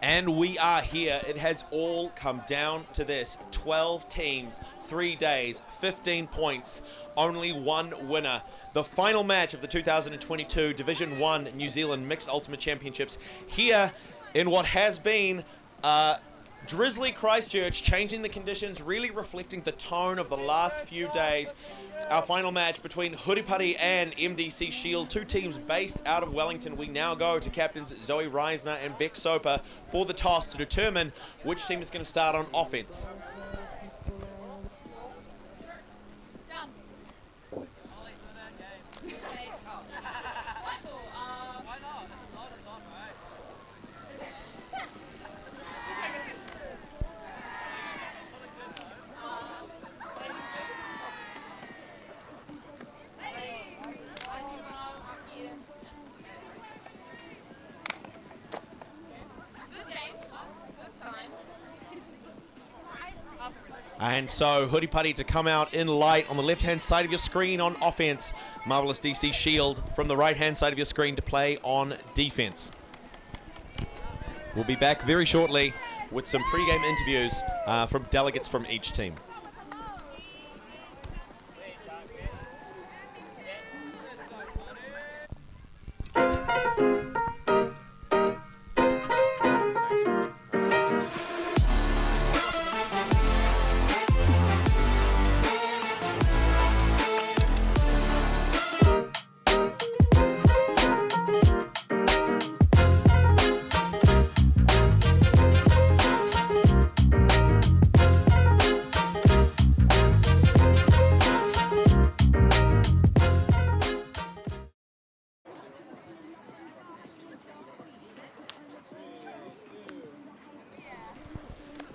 And we are here. It has all come down to this. 12 teams, 3 days, 15 points, only one winner. The final match of the 2022 Division 1 New Zealand Mixed Ultimate Championships here in what has been drizzly Christchurch, changing the conditions, really reflecting the tone of the last few days. Our final match between Huripari and MDC S.H.I.E.L.D, two teams based out of Wellington. We now go to captains Zoe Reisner and Beck Soper for the toss to determine which team is going to start on offense. And so Huripari to come out in light on the left-hand side of your screen on offense. Marvelous DC S.H.I.E.L.D from the right-hand side of your screen to play on defense. We'll be back very shortly with some pre-game interviews from delegates from each team.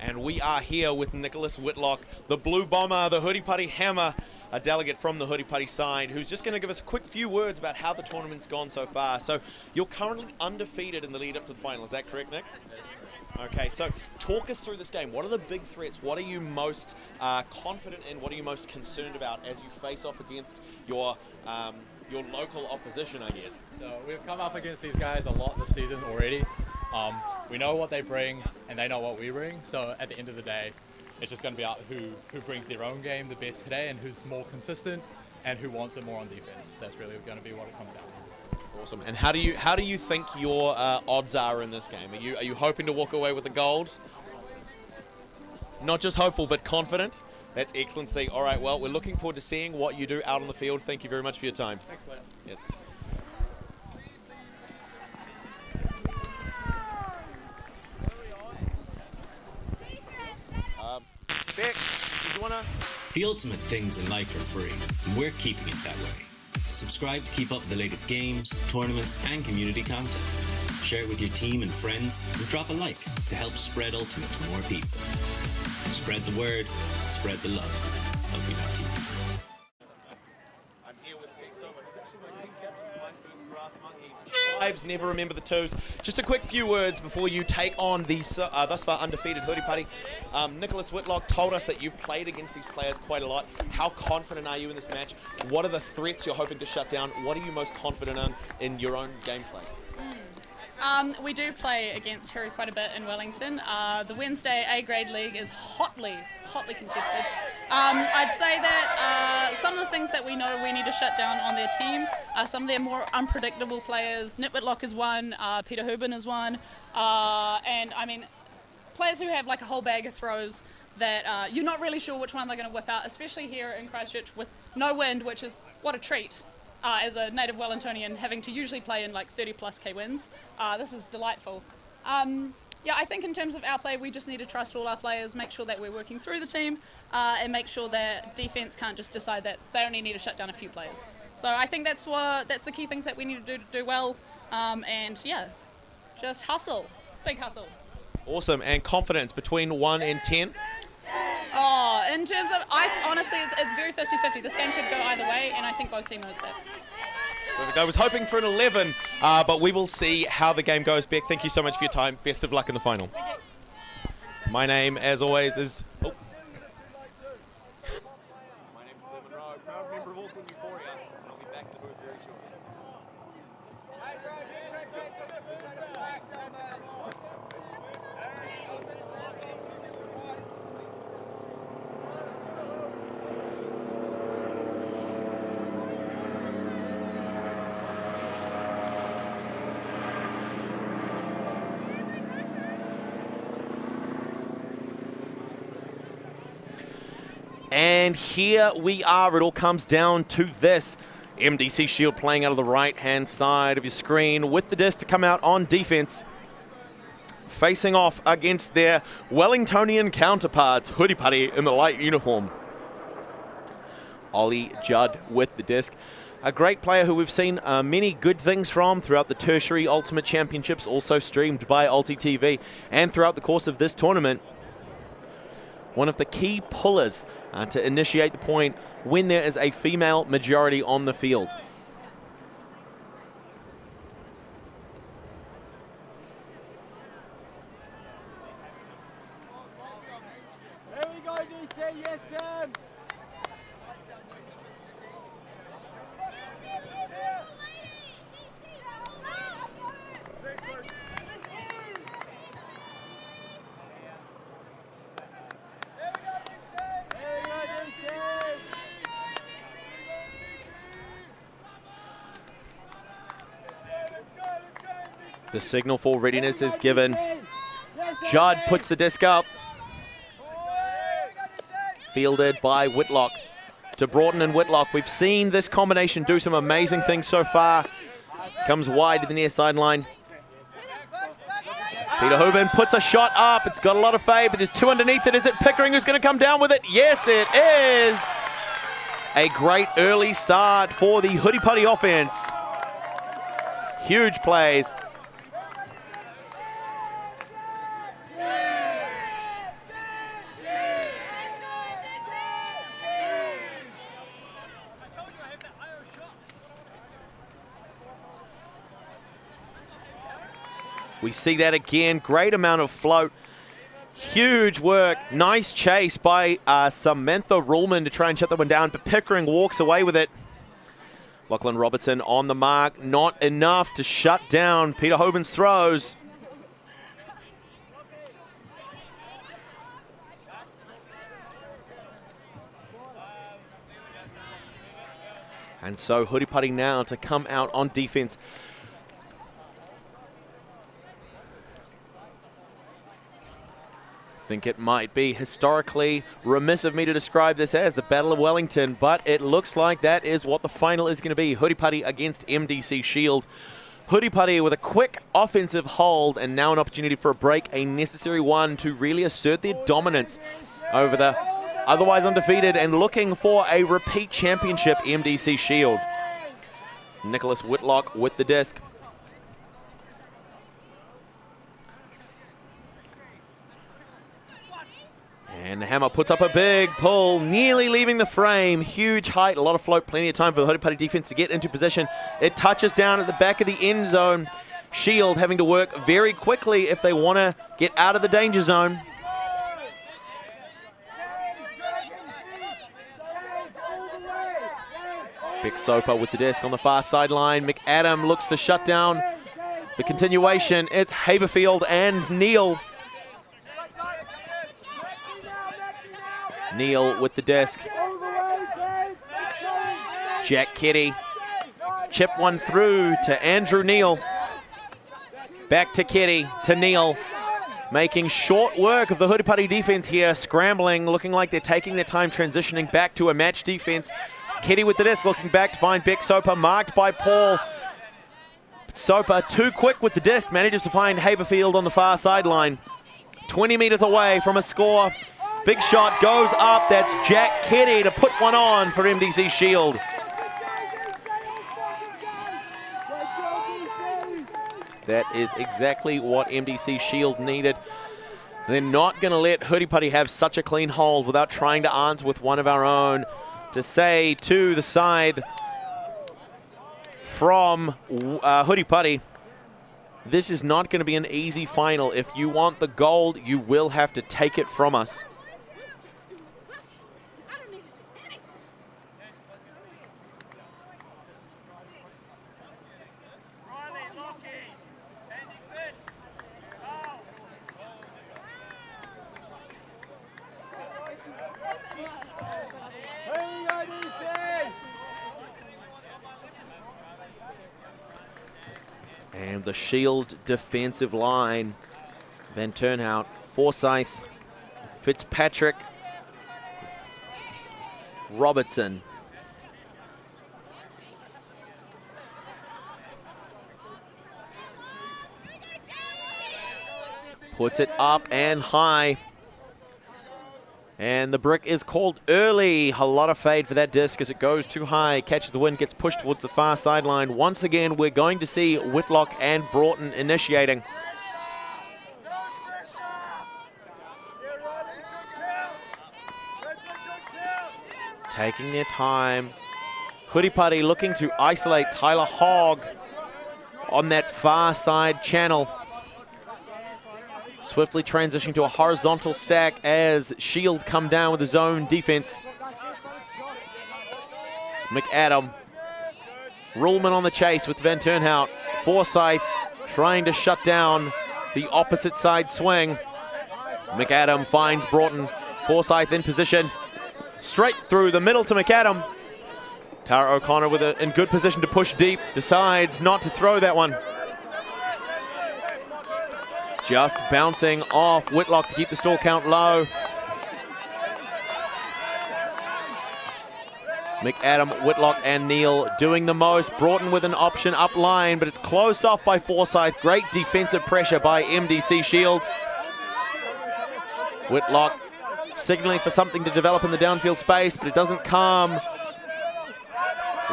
And we are here with Nicholas Whitlock, the Blue Bomber, the Huripari Hammer, a delegate from the Huripari side, who's just going to give us a quick few words about how the tournament's gone so far. So you're currently undefeated in the lead up to the final, is that correct, Nick? Okay, so talk us through this game. What are the big threats? What are you most confident in? What are you most concerned about as you face off against your local opposition, I guess? So we've come up against these guys a lot this season already. We know what they bring and they know what we bring, so at the end of the day it's just going to be out who brings their own game the best today and who's more consistent and who wants it more on defense. That's really going to be what it comes down to. Awesome. And how do you think your odds are in this game? Are you hoping to walk away with the gold? Not just hopeful but confident? That's excellent to see. All right, well, we're looking forward to seeing what you do out on the field. Thank you very much for your time. Thanks, Blair. Yes. Beck, did you want to? The ultimate things in life are free, and we're keeping it that way. Subscribe to keep up with the latest games, tournaments, and community content. Share it with your team and friends, and drop a like to help spread Ultimate to more people. Spread the word, spread the love. ULTI.TV. I'm here with Beck Soper, who's actually my team captain, my first brass monkey. Lives never remember the twos. Just a quick few words before you take on the thus far undefeated Huripari. Nicholas Whitlock told us that you've played against these players quite a lot. How confident are you in this match? What are the threats you're hoping to shut down? What are you most confident in your own gameplay? We do play against Hurry quite a bit in Wellington. The Wednesday A-grade league is hotly contested. I'd say that some of the things that we know we need to shut down on their team are some of their more unpredictable players. Nick Whitlock is one, Peter Hubin is one, and I mean, players who have like a whole bag of throws that you're not really sure which one they're going to whip out, especially here in Christchurch with no wind, which is what a treat. As a native Wellingtonian, having to usually play in like 30 plus K winds. This is delightful. Yeah, I think in terms of our play, we just need to trust all our players, make sure that we're working through the team, and make sure that defense can't just decide that they only need to shut down a few players. So I think that's the key things that we need to do well, and yeah, just hustle, big hustle. Awesome. And confidence between 1 and 10? Oh, in terms of, honestly, it's very 50-50. This game could go either way, and I think both teams knows that. Perfect. I was hoping for an 11, but we will see how the game goes. Beck, thank you so much for your time. Best of luck in the final. My name, as always, is... Oh. My name is Glenn Monroe, proud member of Auckland Euphoria, and I'll be back in the booth very shortly. And here we are. It all comes down to this. MDC Shield playing out of the right-hand side of your screen with the disc to come out on defense. Facing off against their Wellingtonian counterparts, Huripari in the light uniform. Ollie Judd with the disc. A great player who we've seen many good things from throughout the tertiary Ultimate Championships, also streamed by ULTI.TV, and throughout the course of this tournament. One of the key pullers to initiate the point when there is a female majority on the field. There we go, DC, yes, Sam. The signal for readiness is given. Judd puts the disc up. Fielded by Whitlock to Broughton and Whitlock. We've seen this combination do some amazing things so far. Comes wide to the near sideline. Peter Hoban puts a shot up. It's got a lot of fade, but there's two underneath it. Is it Pickering who's going to come down with it? Yes, it is. A great early start for the Huripari offense. Huge plays. We see that again, great amount of float, huge work, nice chase by Samantha Ruhlman to try and shut that one down, but Pickering walks away with it. Lachlan Robertson on the mark, not enough to shut down Peter Hoban's throws. And so Huripari now to come out on defense. I think it might be historically remiss of me to describe this as the Battle of Wellington, but it looks like that is what the final is going to be. Huripari against MDC Shield. Huripari with a quick offensive hold and now an opportunity for a break, a necessary one to really assert their dominance over the otherwise undefeated and looking for a repeat championship MDC Shield. Nicholas Whitlock with the disc. And the hammer puts up a big pull, nearly leaving the frame. Huge height, a lot of float, plenty of time for the Huripari defense to get into position. It touches down at the back of the end zone. Shield having to work very quickly if they want to get out of the danger zone. Big Soper with the disc on the far sideline. McAdam looks to shut down the continuation. It's Haberfield and Neal. Neal with the disc. Jack Keddy. Chip one through to Andrew Neal. Back to Keddy, to Neal. Making short work of the Huripari defense here. Scrambling, looking like they're taking their time transitioning back to a match defense. It's Keddy with the disc, looking back to find Beck Soper, marked by Paul. Soper, too quick with the disc, manages to find Haberfield on the far sideline. 20 meters away from a score. Big shot goes up. That's Jack Keddy to put one on for MDC Shield. That is exactly what MDC Shield needed. They're not going to let Huripari have such a clean hold without trying to answer with one of our own. To say to the side from Huripari, this is not going to be an easy final. If you want the gold, you will have to take it from us. And the Shield defensive line, Van Turnhout, Forsyth, Fitzpatrick, Robertson. Puts it up and high. And the brick is called early. A lot of fade for that disc as it goes too high. Catches the wind, gets pushed towards the far sideline. Once again, we're going to see Whitlock and Broughton initiating. Taking their time. Huripari looking to isolate Tyler Hogg on that far side channel. Swiftly transitioning to a horizontal stack as S.H.I.E.L.D come down with his own defense. McAdam. Ruhlman on the chase with Van Turnhout. Forsyth trying to shut down the opposite side swing. McAdam finds Broughton. Forsyth in position. Straight through the middle to McAdam. Tara O'Connor with in good position to push deep. Decides not to throw that one. Just bouncing off Whitlock to keep the stall count low. McAdam, Whitlock, and Neal doing the most. Broughton with an option up line, but it's closed off by Forsyth. Great defensive pressure by MDC S.H.I.E.L.D. Whitlock signaling for something to develop in the downfield space, but it doesn't come.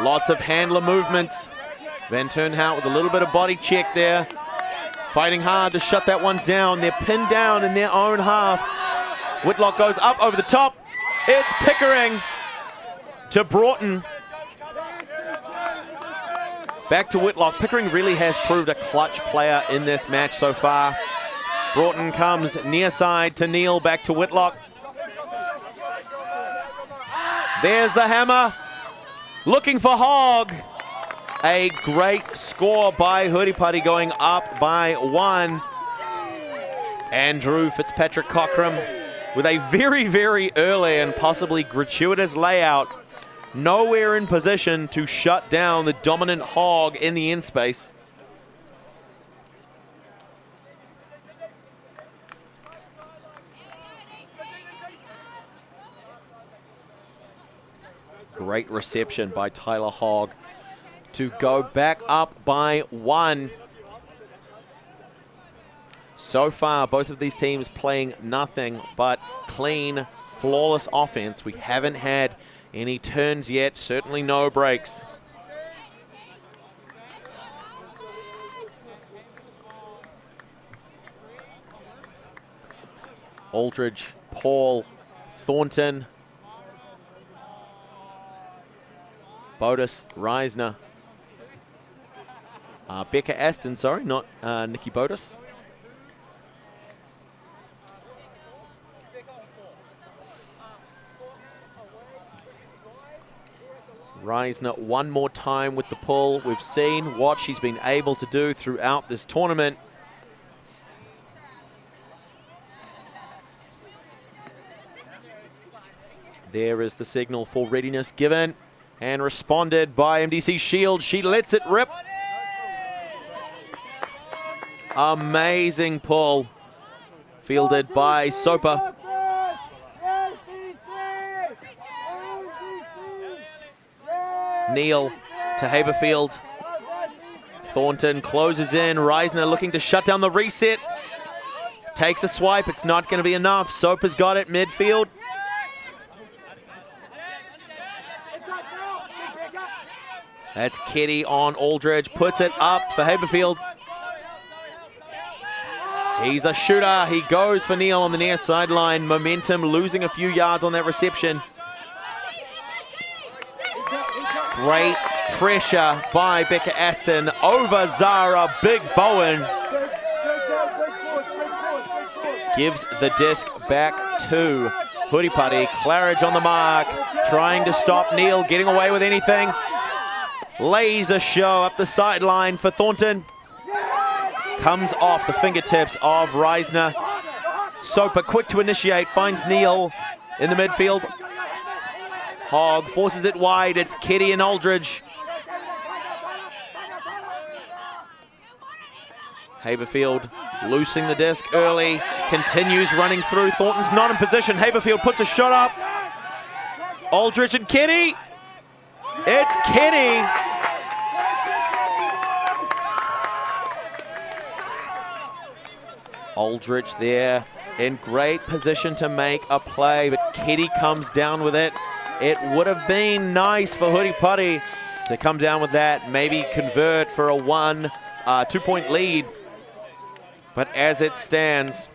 Lots of handler movements. Van Turnhout with a little bit of body check there. Fighting hard to shut that one down. They're pinned down in their own half. Whitlock goes up over the top. It's Pickering to Broughton. Back to Whitlock. Pickering really has proved a clutch player in this match so far. Broughton comes near side to Neal. Back to Whitlock. There's the hammer. Looking for Hogg. A great score by Huripari, going up by 1. Andrew Fitzpatrick Cockram with a very, very early and possibly gratuitous layout. Nowhere in position to shut down the dominant Hogg in the end space. Great reception by Tyler Hogg to go back up by 1. So far, both of these teams playing nothing but clean, flawless offense. We haven't had any turns yet, certainly no breaks. Aldridge, Paul, Thornton, Bodis, Reisner. Becca Aston, sorry, not Nikki Bodis. Reisner one more time with the pull. We've seen what she's been able to do throughout this tournament. There is the signal for readiness given and responded by MDC S.H.I.E.L.D. She lets it rip. Amazing pull. Fielded by Soper. Neal to Haberfield. Thornton closes in. Reisner looking to shut down the reset. Takes a swipe. It's not going to be enough. Soper's got it midfield. That's Ketty on Aldridge. Puts it up for Haberfield. He's a shooter. He goes for Neal on the near sideline. Momentum, losing a few yards on that reception. Great pressure by Becca Aston over Zara. Big Bowen gives the disc back to Huripari. Claridge on the mark, trying to stop Neal getting away with anything. Laser show up the sideline for Thornton. Comes off the fingertips of Reisner. Soper quick to initiate, finds Neal in the midfield. Hogg forces it wide. It's Ketty and Aldridge. Haberfield loosing the disc early. Continues running through. Thornton's not in position. Haberfield puts a shot up. Aldrich and Kenny. It's Kenny. Aldrich there in great position to make a play, but Kenny comes down with it. It would have been nice for Huripari to come down with that, maybe convert for a 2-point lead. But as it stands,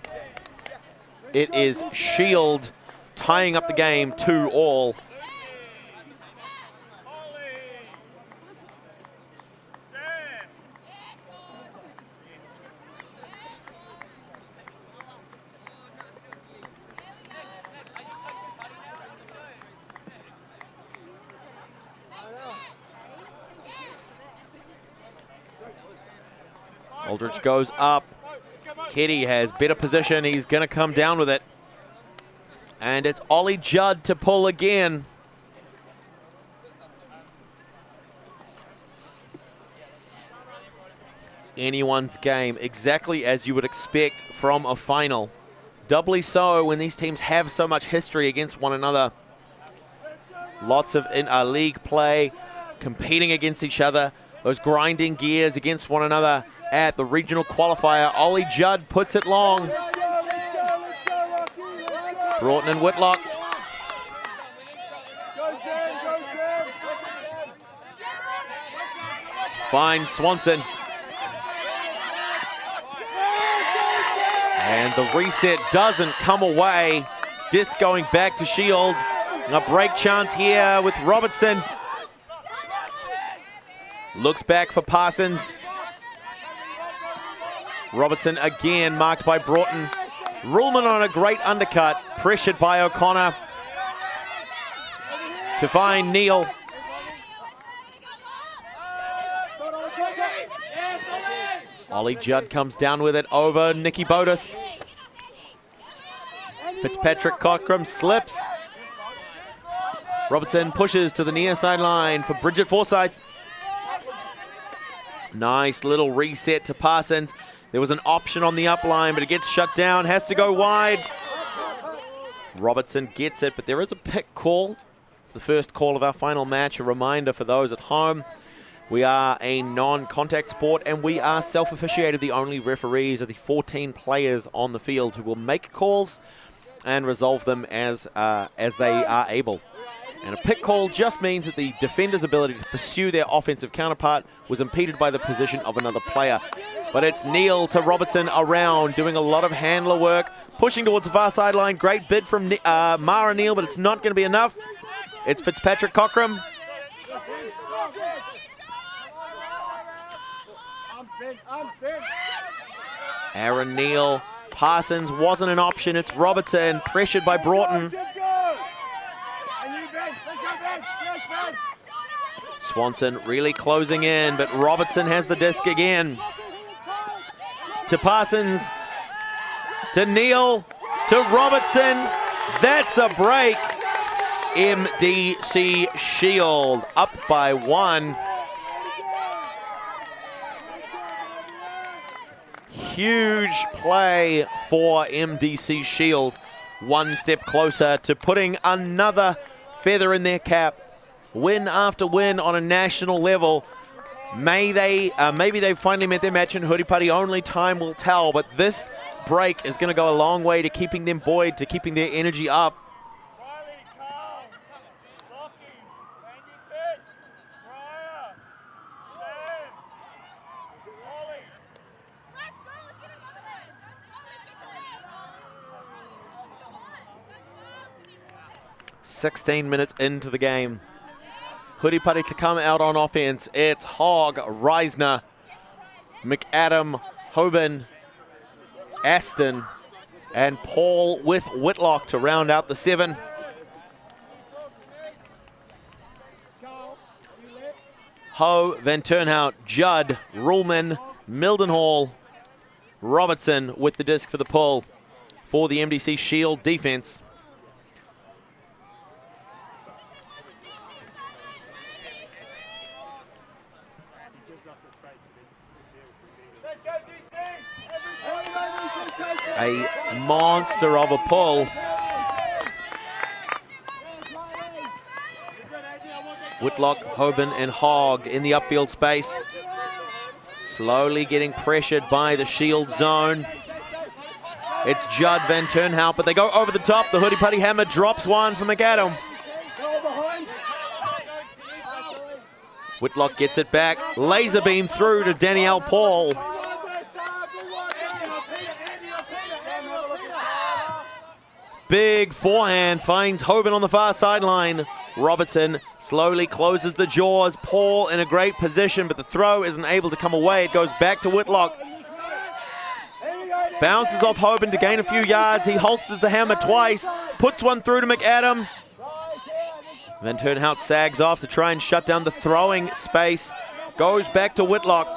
it is S.H.I.E.L.D tying up the game 2-2. Aldrich goes up. Keddy has better position. He's going to come down with it. And it's Ollie Judd to pull again. Anyone's game, exactly as you would expect from a final. Doubly so when these teams have so much history against one another. Lots of league play, competing against each other. Those grinding gears against one another at the regional qualifier. Ollie Judd puts it long. Broughton and Whitlock. Finds Swanson. And the reset doesn't come away. Disc going back to S.H.I.E.L.D. A break chance here with Robertson. Looks back for Parsons. Robertson again marked by Broughton. Ruhlman on a great undercut, pressured by O'Connor. To find Neal. Ollie Judd comes down with it over Nicky Bodis. Fitzpatrick Cockram slips. Robertson pushes to the near sideline for Bridget Forsyth. Nice little reset to Parsons. There was an option on the upline, but it gets shut down. Has to go wide. Robertson gets it, but there is a pick called. It's the first call of our final match. A reminder for those at home. We are a non-contact sport, and we are self-officiated. The only referees are the 14 players on the field who will make calls and resolve them as they are able. And a pick call just means that the defender's ability to pursue their offensive counterpart was impeded by the position of another player. But it's Neal to Robertson around, doing a lot of handler work, pushing towards the far sideline. Great bid from Mara Neal, but it's not going to be enough. It's Fitzpatrick Cockram. Aaron Neal. Parsons wasn't an option. It's Robertson, pressured by Broughton. Swanson really closing in, but Robertson has the disc again. To Parsons, to Neal, to Robertson. That's a break. MDC S.H.I.E.L.D up by 1. Huge play for MDC S.H.I.E.L.D. One step closer to putting another feather in their cap. Win after win on a national level. Maybe they've finally met their match in Huripari. Only time will tell, but this break is going to go a long way to keeping them buoyed, to keeping their energy up. .16 minutes into the game. Huripari to come out on offense. It's Hogg, Reisner, McAdam, Hoban, Aston, and Paul with Whitlock to round out the 7. Ho, Van Turnhout, Judd, Ruhlman, Mildenhall, Robertson with the disc for the pull for the MDC S.H.I.E.L.D defense. A monster of a pull. Whitlock, Hoban and Hogg in the upfield space. Slowly getting pressured by the S.H.I.E.L.D zone. It's Judd Van Turnhout, but they go over the top. The Huripari hammer drops one for McAdam. Whitlock gets it back. Laser beam through to Danielle Paul. Big forehand finds Hoban on the far sideline. Robertson slowly closes the jaws. Paul in a great position, but the throw isn't able to come away. It goes back to Whitlock. Bounces off Hoban to gain a few yards. He holsters the hammer twice. Puts one through to McAdam. Van Turnhout sags off to try and shut down the throwing space. Goes back to Whitlock.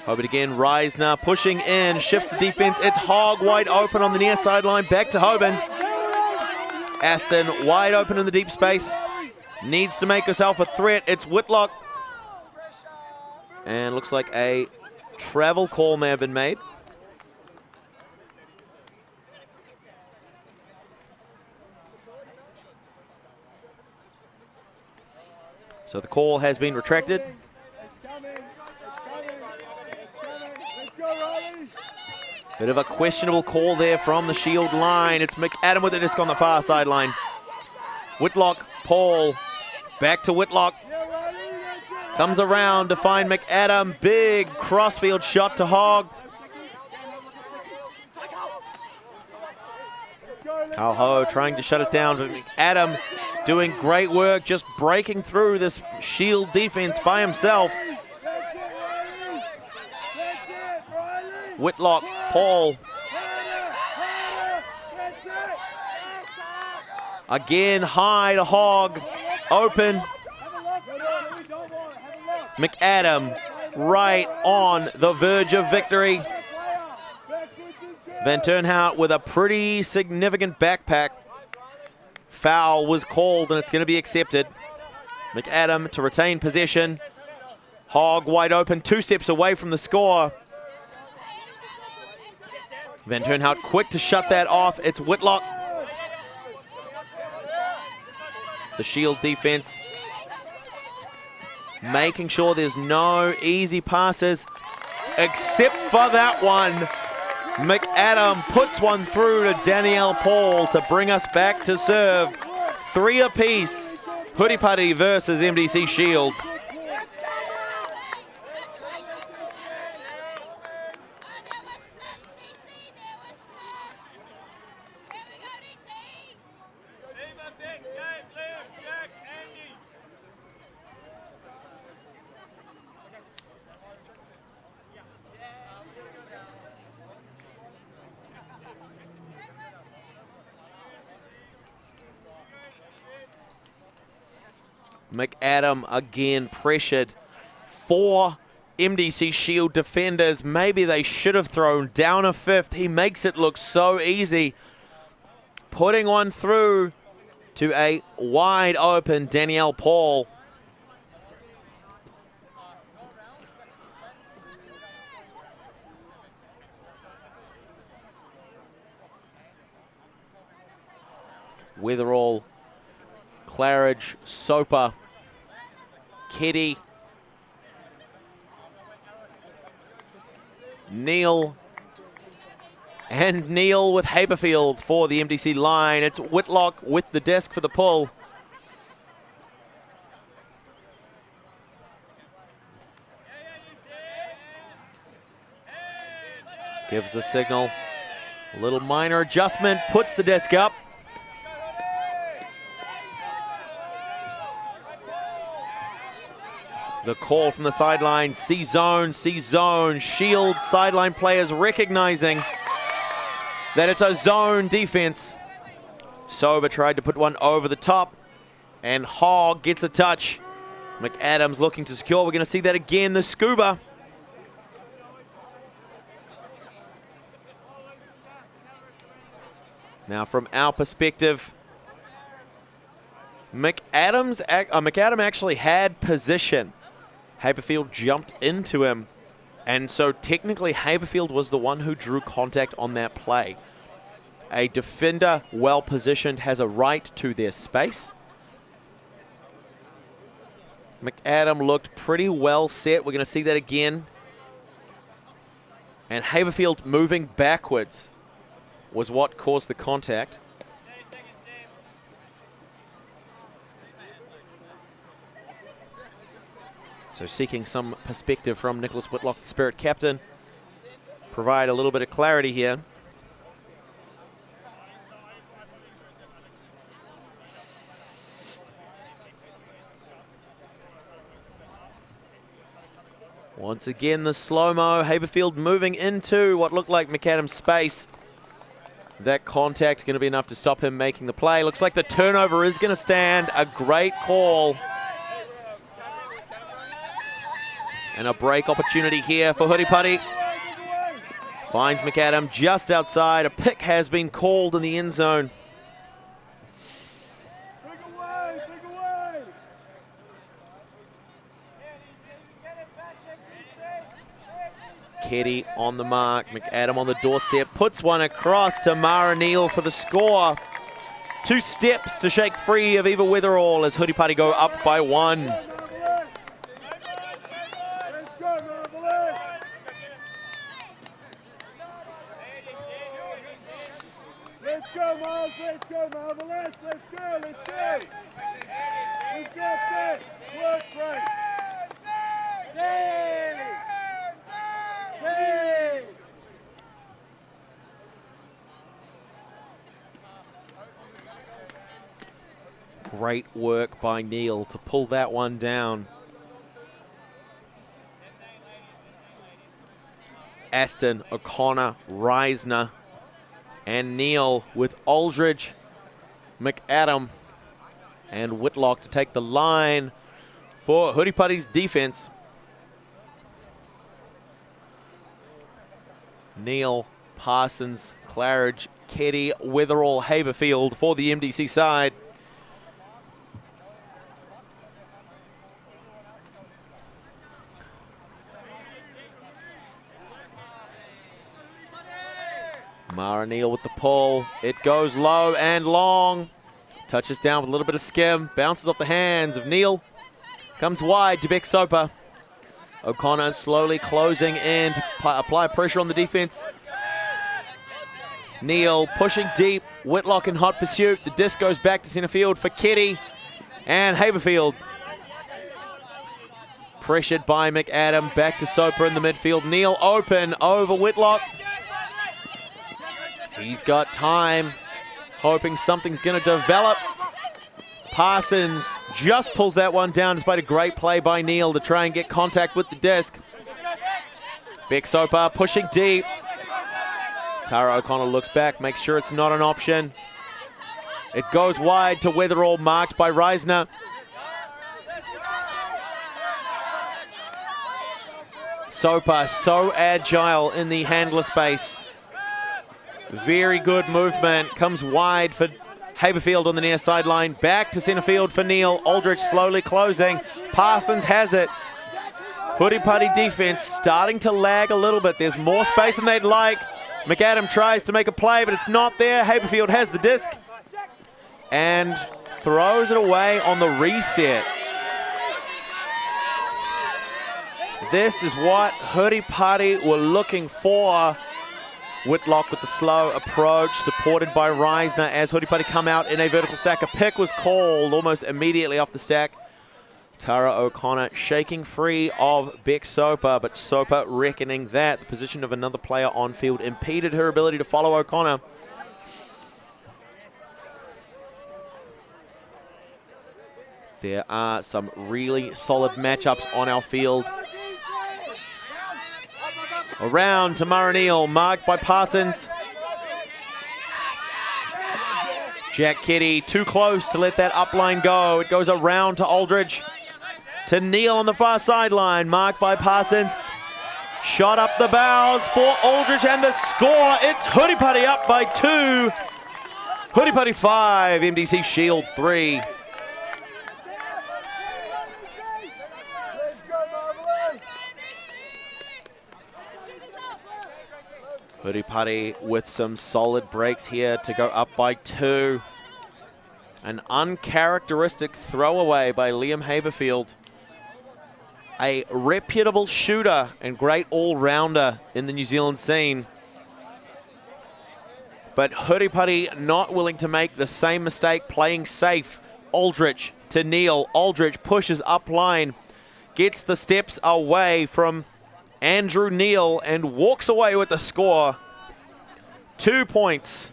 Hoban again, Reisner pushing in, shifts the defense. It's Hogg wide open on the near sideline. Back to Hoban. Aston wide open in the deep space. Needs to make herself a threat. It's Whitlock. And looks like a travel call may have been made. So the call has been retracted. Bit of a questionable call there from the S.H.I.E.L.D line. It's McAdam with the disc on the far sideline. Whitlock, Paul, back to Whitlock. Comes around to find McAdam. Big crossfield shot to Hogg. Carl Ho trying to shut it down, but McAdam doing great work, just breaking through this S.H.I.E.L.D defense by himself. Whitlock, Paul. Again, high to Hogg. Open. McAdam right on the verge of victory. Van Turnhout with a pretty significant backpack. Foul was called and it's going to be accepted. McAdam to retain possession. Hogg wide open, 2 steps away from the score. Van Turnhout quick to shut that off. It's Whitlock. The S.H.I.E.L.D defense making sure there's no easy passes except for that one. McAdam puts one through to Danielle Paul to bring us back to serve. 3 apiece. Huripari versus MDC S.H.I.E.L.D. McAdam again pressured. 4 MDC S.H.I.E.L.D defenders. Maybe they should have thrown down a 5th. He makes it look so easy. Putting one through to a wide open Danielle Paul. Weatherall, Claridge, Soper, Keddy, Neil, and Neil with Haberfield for the MDC line. It's Whitlock with the desk for the pull. Gives the signal. A little minor adjustment, puts the desk up. The call from the sideline, C-zone, C-zone. S.H.I.E.L.D sideline players recognizing that it's a zone defense. Sober tried to put one over the top, and Hogg gets a touch. McAdam's looking to secure. We're going to see that again, the scuba. Now from our perspective, McAdam actually had position. Haberfield jumped into him, and so technically Haberfield was the one who drew contact on that play. A defender well positioned has a right to their space. McAdam looked pretty well set. We're going to see that again. And Haberfield moving backwards was what caused the contact. So seeking some perspective from Nicholas Whitlock, the Spirit captain. Provide a little bit of clarity here. Once again, the slow-mo. Haberfield moving into what looked like McAdam's space. That contact's going to be enough to stop him making the play. Looks like the turnover is going to stand. A great call. And a break opportunity here for Huripari. Finds McAdam just outside. A pick has been called in the end zone. Keddy on the mark. McAdam on the doorstep. Puts one across to Mara Neal for the score. 2 steps to shake free of Eva Weatherall as Huripari go up by 1. Let's go, Miles. Let's go, Marvelous. Let's go. Let's go. We've got this. Work great. Great work by Neal to pull that one down. Aston, O'Connor, Reisner, and Neal with Aldridge, McAdam, and Whitlock to take the line for Huripari's defense. Neal, Parsons, Claridge, Keddy, Weatherall, Haberfield for the MDC side. Mara Neal with the pull. It goes low and long. Touches down with a little bit of skim. Bounces off the hands of Neal. Comes wide to Beck Soper. O'Connor slowly closing in to apply pressure on the defense. Neal pushing deep. Whitlock in hot pursuit. The disc goes back to center field for Keddy and Haberfield. Pressured by McAdam. Back to Soper in the midfield. Neal open over Whitlock. He's got time, hoping something's going to develop. Parsons just pulls that one down despite a great play by Neal to try and get contact with the disc. Beck Soper pushing deep. Tara O'Connor looks back, makes sure it's not an option. It goes wide to Weatherall, marked by Reisner. Soper so agile in the handler space. Very good movement. Comes wide for Haberfield on the near sideline. Back to center field for Neal. Aldridge slowly closing. Parsons has it. Huripari defense starting to lag a little bit. There's more space than they'd like. McAdam tries to make a play, but it's not there. Haberfield has the disc and throws it away on the reset. This is what Huripari were looking for. Whitlock with the slow approach, supported by Reisner as Huripari come out in a vertical stack. A pick was called almost immediately off the stack. Tara O'Connor shaking free of Beck Soper, but Soper reckoning that the position of another player on field impeded her ability to follow O'Connor. There are some really solid matchups on our field. Around to Mara Neal, marked by Parsons. Jack Keddy too close to let that upline go. It goes around to Aldridge. To Neal on the far sideline, marked by Parsons. Shot up the bows for Aldridge and the score. It's Huripari up by 2. Huripari 5, MDC S.H.I.E.L.D 3. Huripari with some solid breaks here to go up by 2. An uncharacteristic throwaway by Liam Haberfield. A reputable shooter and great all-rounder in the New Zealand scene. But Huripari not willing to make the same mistake, playing safe. Aldrich to Neil. Aldrich pushes up line, gets the steps away from Andrew Neil and walks away with the score. 2 points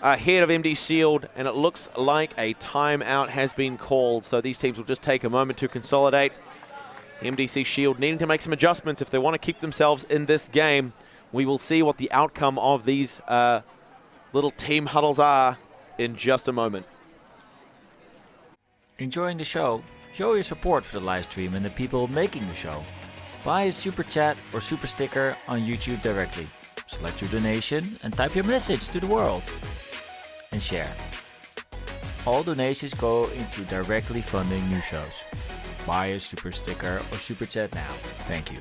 ahead of MD S.H.I.E.L.D, and it looks like a timeout has been called, so these teams will just take a moment to consolidate. MDC S.H.I.E.L.D needing to make some adjustments if they want to keep themselves in this game. We will see what the outcome of these little team huddles are in just a moment. Enjoying the show? Show your support for the live stream and the people making the show. Buy a super chat or super sticker on YouTube directly. Select your donation and type your message to the world. And share. All donations go into directly funding new shows. Buy a super sticker or super chat now. Thank you.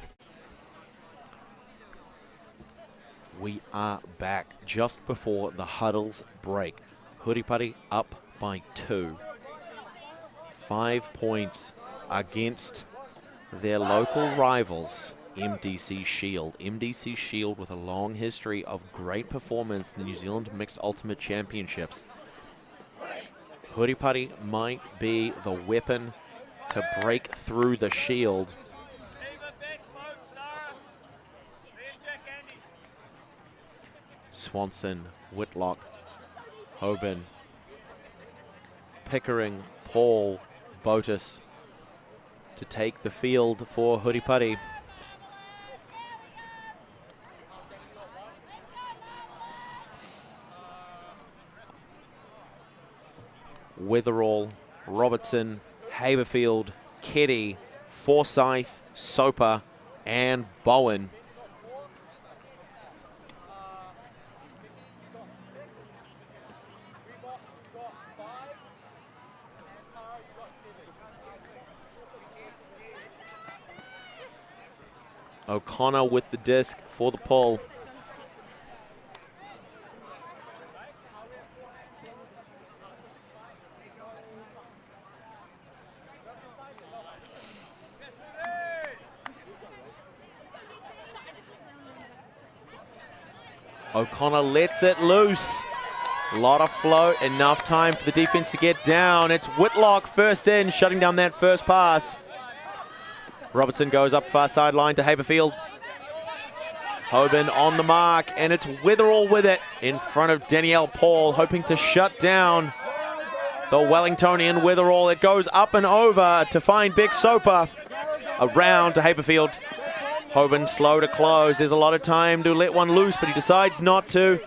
We are back just before the huddles break. Huripari up by 2. 5 points against their local rivals, MDC S.H.I.E.L.D. MDC S.H.I.E.L.D with a long history of great performance in the New Zealand Mixed Ultimate Championships. Huripari might be the weapon to break through the S.H.I.E.L.D. Swanson, Whitlock, Hoban, Pickering, Paul, Botus to take the field for Huripari. Weatherall, Robertson, Haberfield, Keddy, Forsyth, Soper, and Bowen. O'Connor with the disc for the pull. O'Connor lets it loose. A lot of float, enough time for the defense to get down. It's Whitlock first in, shutting down that first pass. Robertson goes up far sideline to Haberfield. Hoban on the mark, and it's Weatherall with it in front of Danielle Paul, hoping to shut down the Wellingtonian Weatherall. It goes up and over to find Beck Soper. Around to Haberfield. Hoban slow to close. There's a lot of time to let one loose, but he decides not to.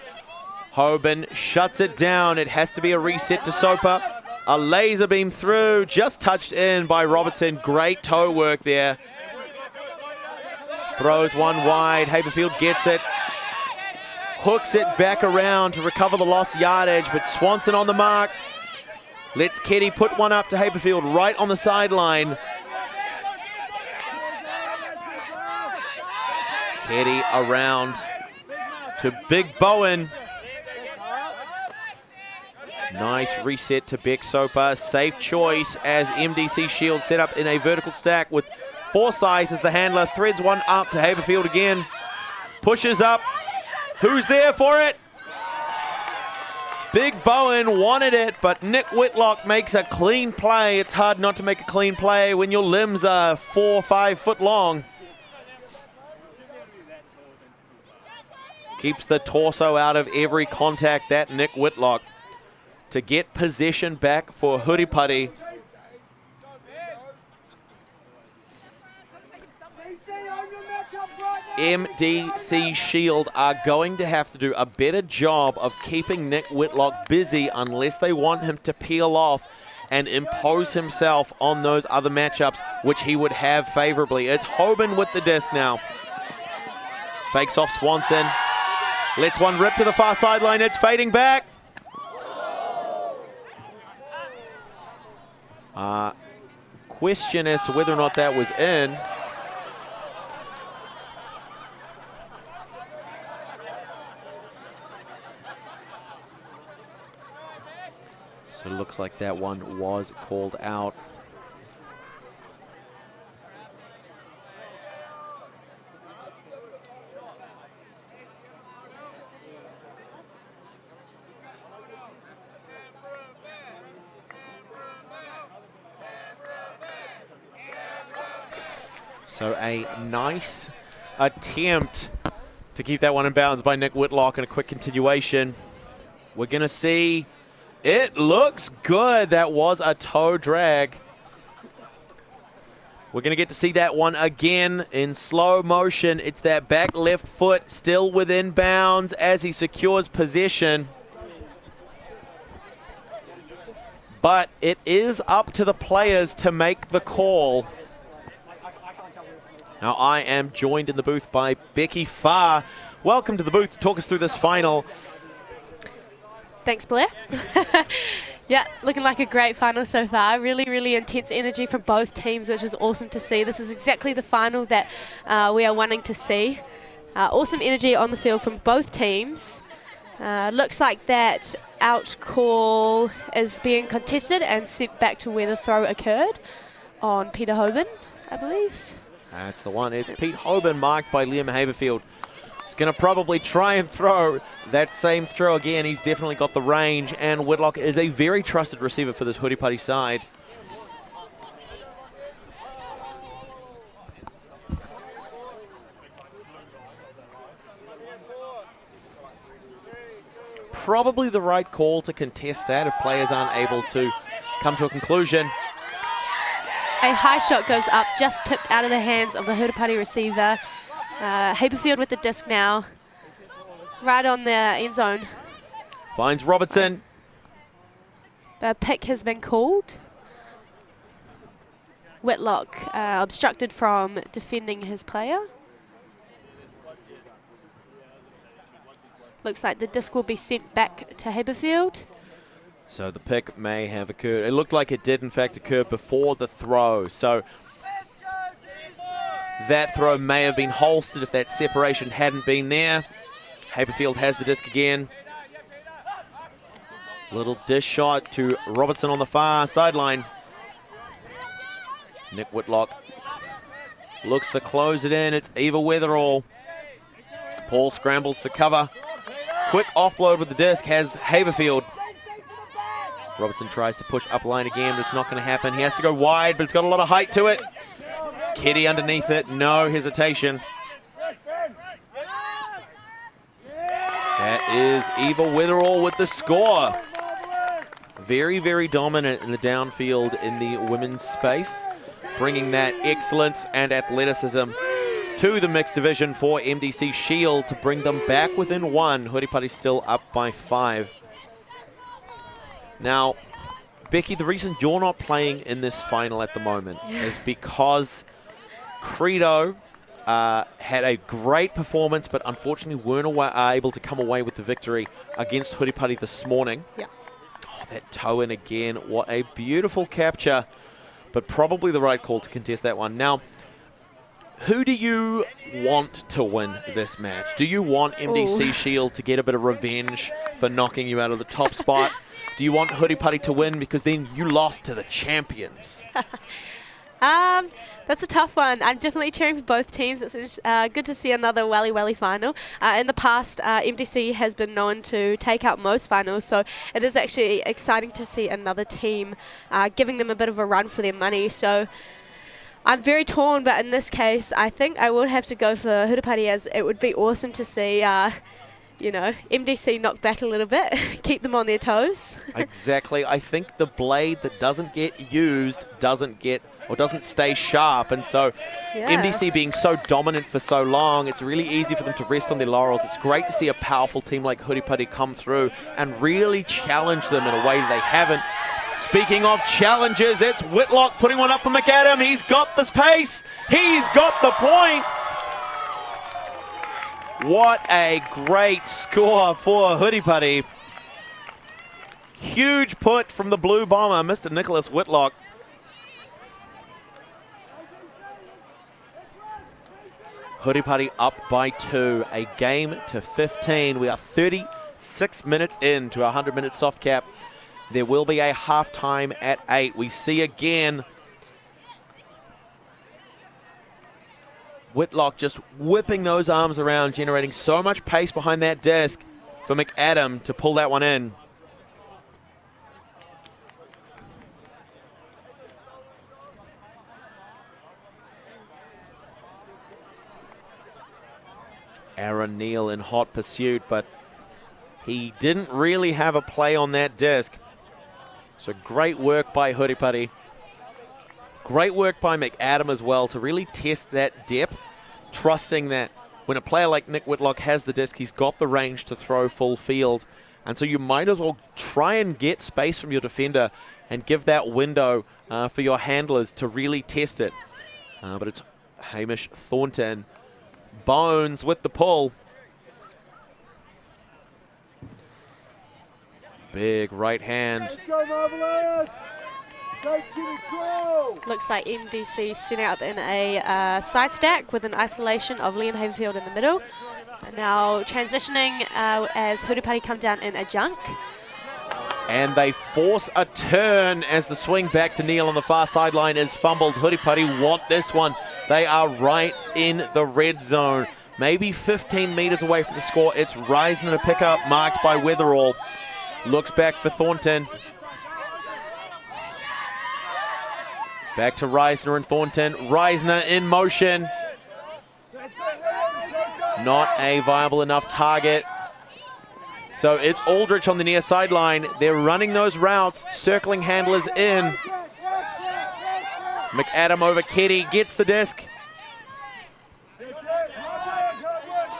Hoban shuts it down. It has to be a reset to Soper. A laser beam through, just touched in by Robertson. Great toe work there. Throws one wide. Haberfield gets it. Hooks it back around to recover the lost yardage, but Swanson on the mark. Lets Keddy put one up to Haberfield right on the sideline. Keddy around to Big Bowen. Nice reset to Beck Soper. Safe choice as MDC S.H.I.E.L.D set up in a vertical stack with Forsyth as the handler. Threads one up to Haberfield again. Pushes up. Who's there for it? Big Bowen wanted it, but Nick Whitlock makes a clean play. It's hard not to make a clean play when your limbs are 4 or 5 foot long. Keeps the torso out of every contact, that Nick Whitlock. To get possession back for Huripari. MDC S.H.I.E.L.D are going to have to do a better job of keeping Nick Whitlock busy unless they want him to peel off and impose himself on those other matchups, which he would have favorably. It's Hoban with the disc now. Fakes off Swanson. Lets one rip to the far sideline. It's fading back. Question as to whether or not that was in. So it looks like that one was called out. So a nice attempt to keep that one in bounds by Nick Whitlock and a quick continuation. We're going to see, it looks good. That was a toe drag. We're going to get to see that one again in slow motion. It's that back left foot still within bounds as he secures possession. But it is up to the players to make the call. Now I am joined in the booth by Becky Farr. Welcome to the booth to talk us through this final. Thanks, Blair. Yeah, looking like a great final so far. Really, really intense energy from both teams, which is awesome to see. This is exactly the final that we are wanting to see. Awesome energy on the field from both teams. Looks like that out call is being contested and sent back to where the throw occurred on Peter Hoban, I believe. That's the one. It's Pete Hoban, marked by Liam Haberfield. He's going to probably try and throw that same throw again. He's definitely got the range, and Whitlock is a very trusted receiver for this Huripari side. Probably the right call to contest that if players aren't able to come to a conclusion. A high shot goes up, just tipped out of the hands of the Huripari receiver. Haberfield with the disc now, right on the end zone. Finds Robertson. The pick has been called. Whitlock obstructed from defending his player. Looks like the disc will be sent back to Haberfield. So the pick may have occurred. It looked like it did, in fact, occur before the throw. So that throw may have been holstered if that separation hadn't been there. Haberfield has the disc again. Little dish shot to Robertson on the far sideline. Nick Whitlock looks to close it in. It's Eva Weatherall. Paul scrambles to cover. Quick offload with the disc has Haberfield. Robertson tries to push up line again, but it's not going to happen. He has to go wide, but it's got a lot of height to it. Kitty underneath it, no hesitation. That is Eva Weatherall with the score. Very, very dominant in the downfield in the women's space, bringing that excellence and athleticism to the mixed division for MDC S.H.I.E.L.D. to bring them back within one. Huripari still up by 5. Now, Becky, the reason you're not playing in this final at the moment is because Credo had a great performance, but unfortunately weren't able to come away with the victory against Huripari this morning. Yeah. Oh, that toe in again. What a beautiful capture, but probably the right call to contest that one. Now, who do you want to win this match? Do you want MDC S.H.I.E.L.D. to get a bit of revenge for knocking you out of the top spot? Do you want Huripari to win because then you lost to the champions? That's a tough one. I'm definitely cheering for both teams. It's good to see another Wally final. In the past, MDC has been known to take out most finals, so it is actually exciting to see another team giving them a bit of a run for their money. So I'm very torn, but in this case, I think I would have to go for Huripari, as it would be awesome to see MDC knock back a little bit, keep them on their toes. Exactly. I think the blade that doesn't get used doesn't stay sharp, and so MDC being so dominant for so long, it's really easy for them to rest on their laurels. It's great to see a powerful team like Huripari come through and really challenge them in a way they haven't. Speaking of challenges, it's Whitlock putting one up for McAdam. He's got the pace. He's got the point. What a great score for Huripari. Huge put from the Blue Bomber, Mr. Nicholas Whitlock. Huripari up by 2, a game to 15. We are 36 minutes into our 100-minute soft cap. There will be a halftime at 8. We see again Whitlock just whipping those arms around, generating so much pace behind that disc for McAdam to pull that one in. Aaron Neal in hot pursuit, but he didn't really have a play on that disc. So great work by Huripari. Great work by McAdam as well to really test that depth, trusting that when a player like Nick Whitlock has the disc, he's got the range to throw full field. And so you might as well try and get space from your defender and give that window for your handlers to really test it. But it's Hamish Thornton. Bones with the pull. Big right hand. Let's go, Marvelous! Take control! Looks like MDC sent out in a side stack with an isolation of Liam Haverfield in the middle. And now transitioning as Huripari come down in a junk. And they force a turn as the swing back to Neil on the far sideline is fumbled. Huripari want this one. They are right in the red zone. Maybe 15 meters away from the score. It's Reisner to pick up, marked by Weatherall. Looks back for Thornton. Back to Reisner and Thornton. Reisner in motion. Not a viable enough target. So it's Aldrich on the near sideline. They're running those routes, circling handlers in. McAdam over Keddy, gets the disc.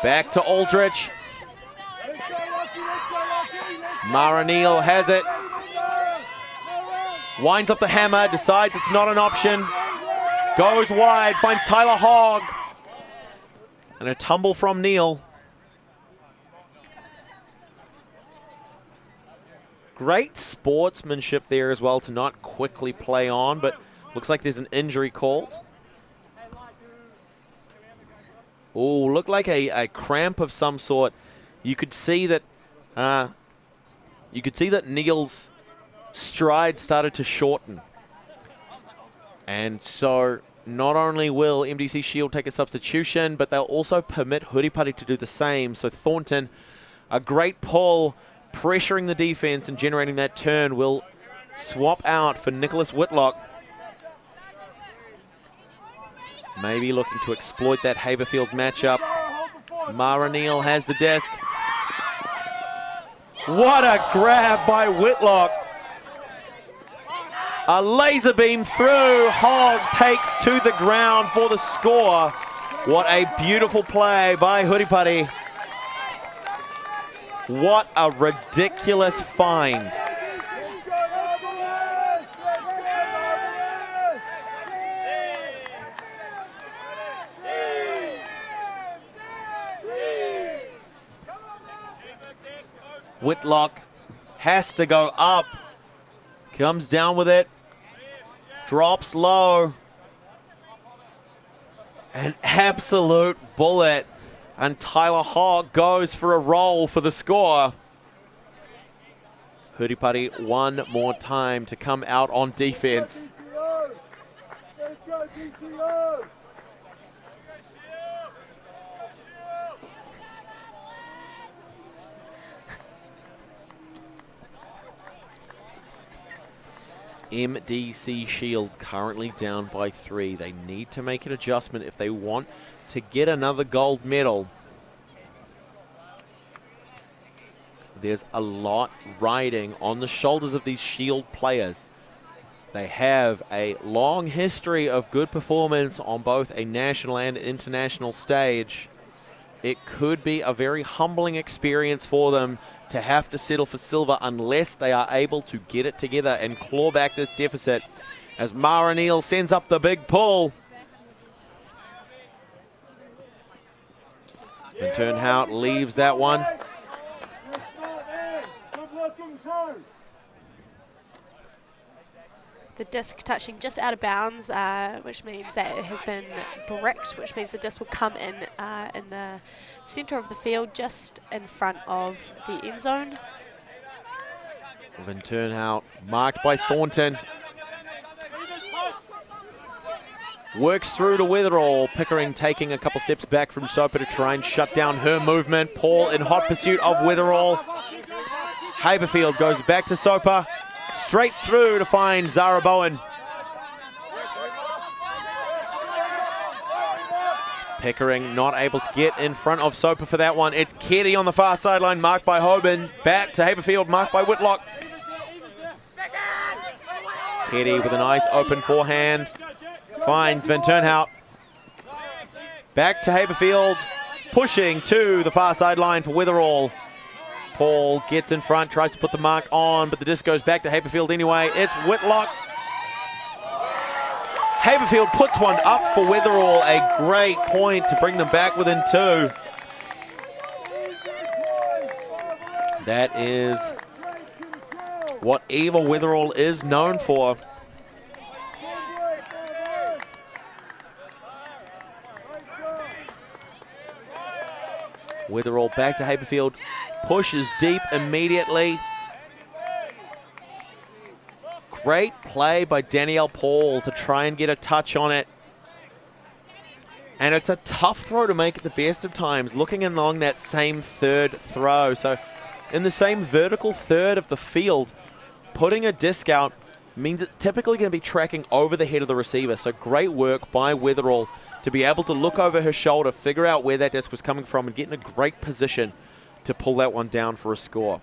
Back to Aldrich. Mara Neal has it. Winds up the hammer, decides it's not an option. Goes wide, finds Tyler Hogg. And a tumble from Neal. Great sportsmanship there as well to not quickly play on, but looks like there's an injury called. Oh, looked like a cramp of some sort. You could see that Neal's stride started to shorten. And so not only will MDC S.H.I.E.L.D take a substitution, but they'll also permit Huripari to do the same. So Thornton, a great pull, pressuring the defense and generating that turn, will swap out for Nicholas Whitlock. Maybe looking to exploit that Haverfield matchup. Mara Neal has the disc. What a grab by Whitlock. A laser beam through. Hogg takes to the ground for the score. What a beautiful play by Huripari. What a ridiculous find. Whitlock has to go up. Comes down with it. Drops low. An absolute bullet. And Tyler Hogg goes for a roll for the score. Huripari one more time to come out on defense. Let's go, DCO! MDC S.H.I.E.L.D currently down by 3. They need to make an adjustment if they want to get another gold medal. There's a lot riding on the shoulders of these S.H.I.E.L.D players. They have a long history of good performance on both a national and international stage. It could be a very humbling experience for them to have to settle for silver unless they are able to get it together and claw back this deficit, as Mara Neal sends up the big pull. And Turnhout leaves that one. The disc touching just out of bounds, which means that it has been bricked, which means the disc will come in the centre of the field, just in front of the end zone. Van Turnhout marked by Thornton. Works through to Witherall. Pickering taking a couple steps back from Soper to try and shut down her movement. Paul in hot pursuit of Witherall. Haberfield goes back to Soper. Straight through to find Zara Bowen. Pickering not able to get in front of Soper for that one. It's Keddy on the far sideline, marked by Hoban. Back to Haberfield, marked by Whitlock. Keddy with a nice open forehand. Finds Van Turnhout. Back to Haberfield. Pushing to the far sideline for Witherall. Paul gets in front, tries to put the mark on, but the disc goes back to Haberfield anyway. It's Whitlock. Haberfield puts one up for Witherall. A great point to bring them back within 2. That is what Eva Witherall is known for. Witherall back to Haberfield. Pushes deep immediately. Great play by Danielle Paul to try and get a touch on it. And it's a tough throw to make at the best of times, looking along that same third throw. So in the same vertical third of the field, putting a disc out means it's typically going to be tracking over the head of the receiver. So great work by Witherall to be able to look over her shoulder, figure out where that disc was coming from, and get in a great position to pull that one down for a score.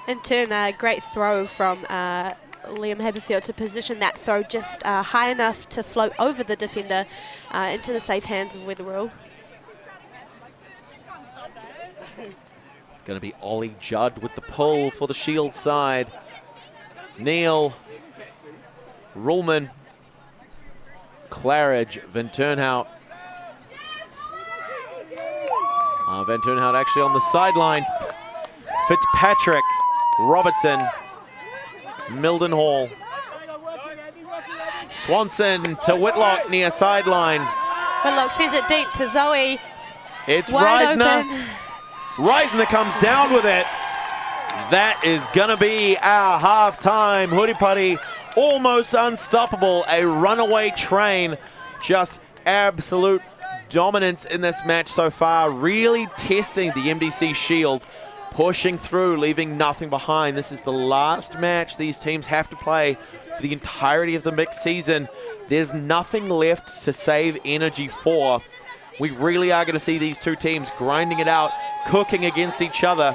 In turn, a great throw from Liam Haberfield to position that throw just high enough to float over the defender into the safe hands of Witherall. It's going to be Ollie Judd with the pull for the Shield side. Neal, Ruhlman, Claridge, Van Turnhout. Van Turnhout actually on the sideline. Fitzpatrick, Robertson, Mildenhall. Swanson to Whitlock near sideline. Whitlock sends it deep to Zoe. It's Wide Reisner. open. Reisner comes down with it. That is going to be our halftime. Huripari almost unstoppable. A runaway train. Just absolute dominance in this match so far. Really testing the MDC Shield. Pushing through, leaving nothing behind. This is the last match these teams have to play for the entirety of the mixed season. There's nothing left to save energy for. We really are going to see these two teams grinding it out, cooking against each other.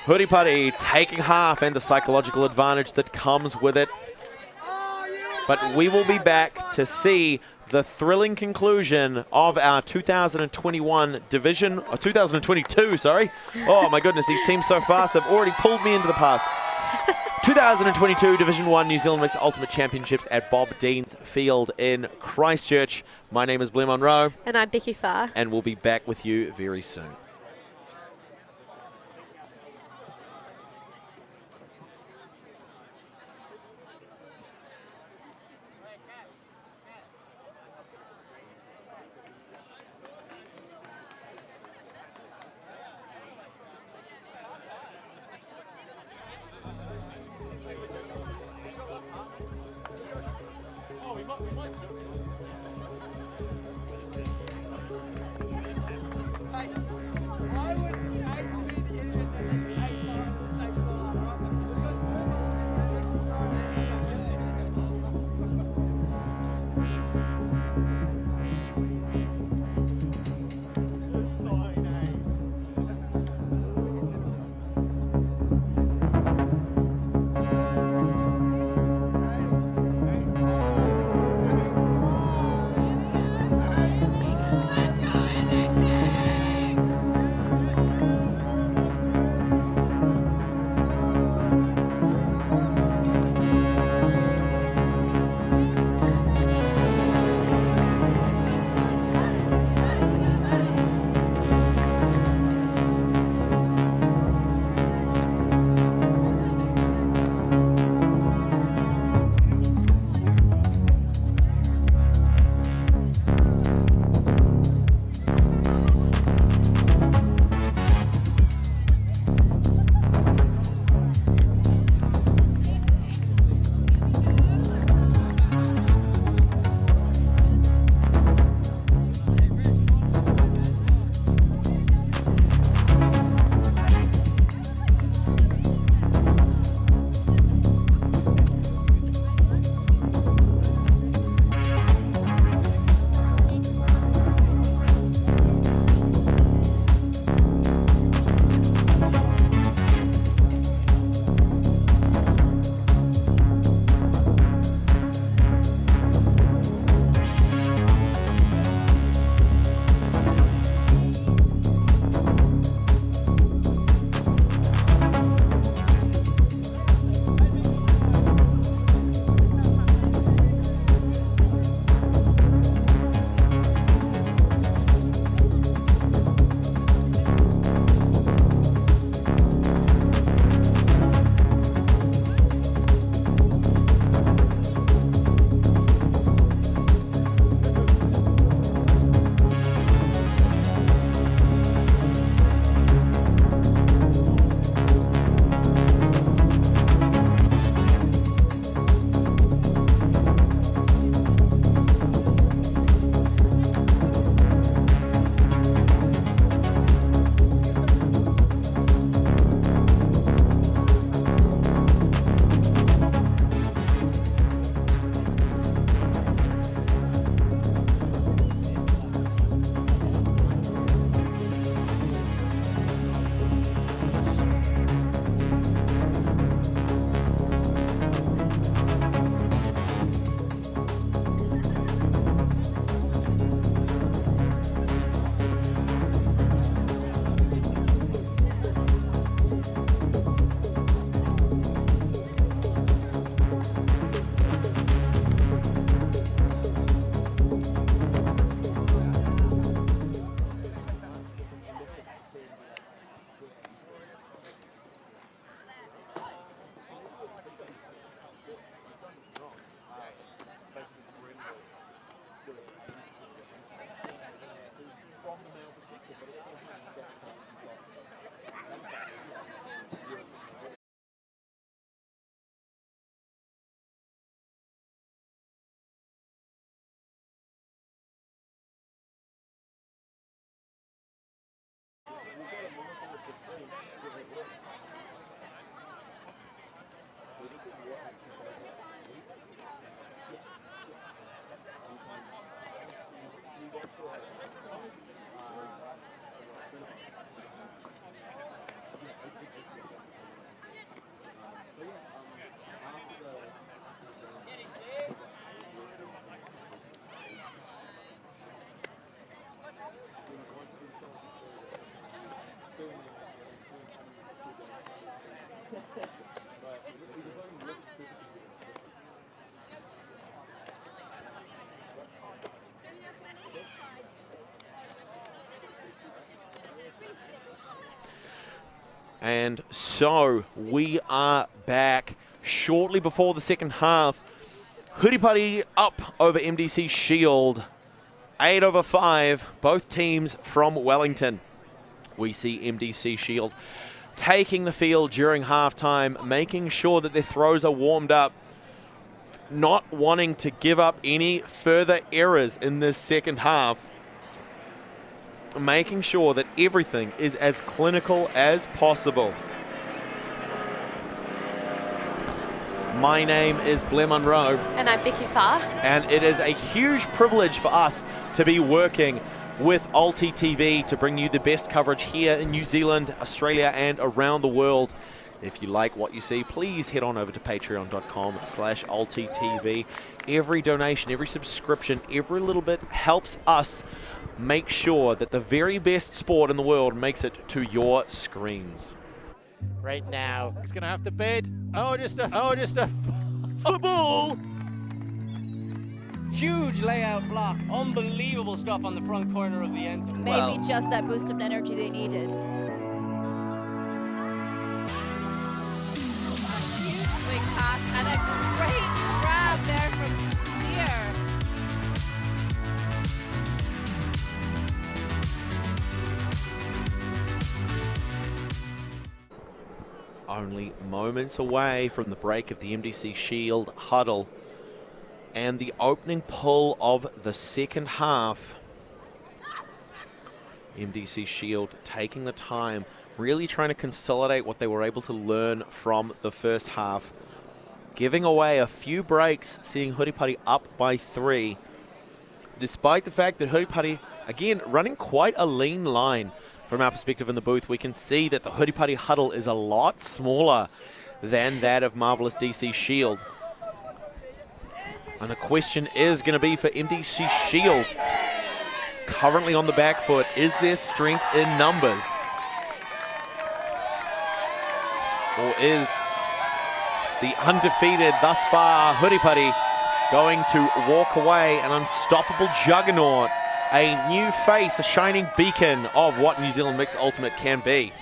Huripari taking half and the psychological advantage that comes with it. But we will be back to see the thrilling conclusion of our 2021 division, or 2022, sorry. Oh my goodness, these teams so fast, they've already pulled me into the past. 2022 Division 1 New Zealand Mixed Ultimate Championships at Bob Dean's Field in Christchurch. My name is Blair Monroe. And I'm Becky Farr. And we'll be back with you very soon. And so we are back shortly before the second half. Huripari up over MDC S.H.I.E.L.D. 8/5, both teams from Wellington. We see MDC S.H.I.E.L.D. taking the field during halftime, making sure that their throws are warmed up, not wanting to give up any further errors in this second half, making sure that everything is as clinical as possible. My name is Blair Munro. And I'm Becky Farr. And it is a huge privilege for us to be working with ULTI.TV to bring you the best coverage here in New Zealand, Australia, and around the world. If you like what you see, please head on over to patreon.com/ULTI.TV. Every donation, every subscription, every little bit helps us make sure that the very best sport in the world makes it to your screens. Right now, he's going to have to bid. Just a football. Huge layout block. Unbelievable stuff on the front corner of the end zone. Maybe just that boost of energy they needed. Huge swing pass and a great grab there from Spear. Only moments away from the break of the MDC S.H.I.E.L.D. huddle and the opening pull of the second half. MDC S.H.I.E.L.D. taking the time, really trying to consolidate what they were able to learn from the first half. Giving away a few breaks, seeing Huripari up by 3. Despite the fact that Huripari, again, running quite a lean line. From our perspective in the booth, we can see that the Huripari huddle is a lot smaller than that of Marvelous DC S.H.I.E.L.D. And the question is going to be for MDC S.H.I.E.L.D. Currently on the back foot, is there strength in numbers? Or is the undefeated thus far Huripari going to walk away an unstoppable juggernaut? A new face, a shining beacon of what New Zealand Mixed Ultimate can be.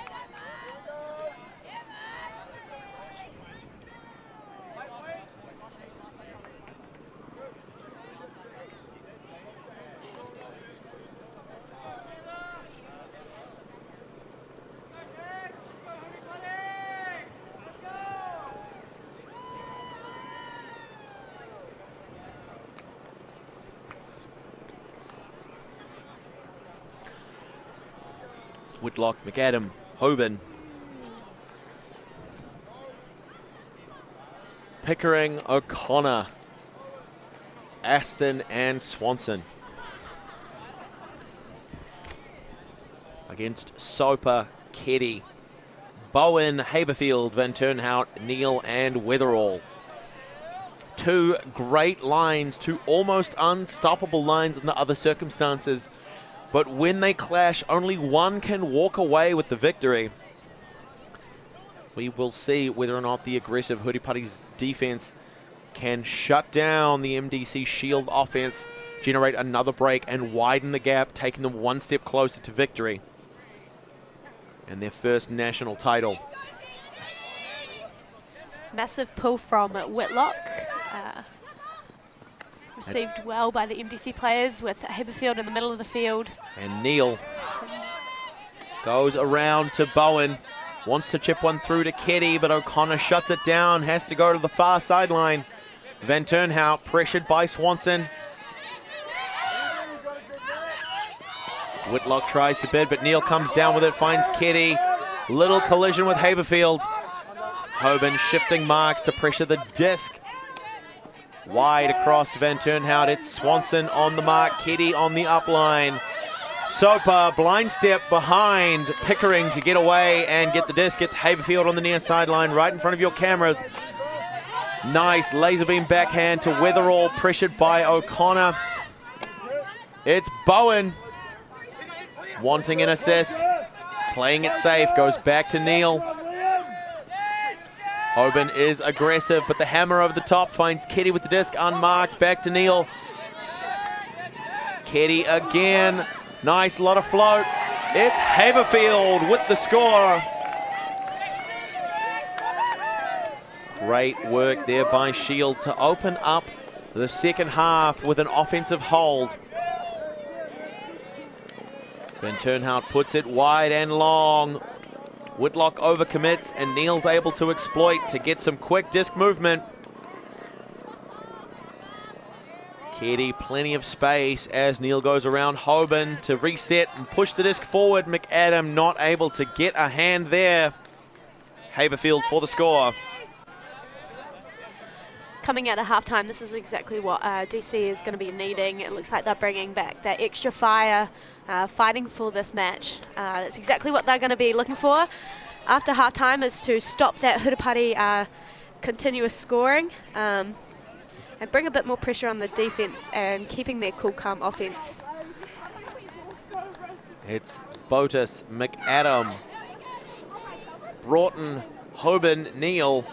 Whitlock, McAdam, Hoban, Pickering, O'Connor, Aston and Swanson. Against Soper, Keddy, Bowen, Haberfield, Van Turnhout, Neal and Weatherall. Two great lines, two almost unstoppable lines in the other circumstances. But when they clash, only one can walk away with the victory. We will see whether or not the aggressive Huripari's defense can shut down the MDC S.H.I.E.L.D. offense, generate another break, and widen the gap, taking them one step closer to victory and their first national title. Massive pull from Whitlock. Received well by the MDC players with Haberfield in the middle of the field. And Neal goes around to Bowen. Wants to chip one through to Keddy, but O'Connor shuts it down. Has to go to the far sideline. Van Turnhout pressured by Swanson. Whitlock tries to bid, but Neal comes down with it, finds Keddy. Little collision with Haberfield. Hoban shifting marks to pressure the disc. Wide across to Van Turnhout. It's Swanson on the mark. Keddy on the upline. Soper, blind step behind Pickering to get away and get the disc. It's Haberfield on the near sideline, right in front of your cameras. Nice laser beam backhand to Weatherall, pressured by O'Connor. It's Bowen wanting an assist. Playing it safe, goes back to Neil. Hoban is aggressive, but the hammer over the top finds Keddy with the disc unmarked. Back to Neil. Keddy again. Nice, lot of float. It's Haberfield with the score. Great work there by S.H.I.E.L.D. to open up the second half with an offensive hold. Van Turnhout puts it wide and long. Whitlock overcommits and Neil's able to exploit to get some quick disc movement. Keddy, plenty of space as Neil goes around Hoban to reset and push the disc forward. McAdam not able to get a hand there. Haberfield for the score. Coming out of halftime, this is exactly what DC is going to be needing. It looks like they're bringing back that extra fire, fighting for this match. That's exactly what they're going to be looking for after halftime, is to stop that Huripari continuous scoring and bring a bit more pressure on the defense and keeping their cool, calm offense. It's Botus, McAdam, Broughton, Hoban, Neil,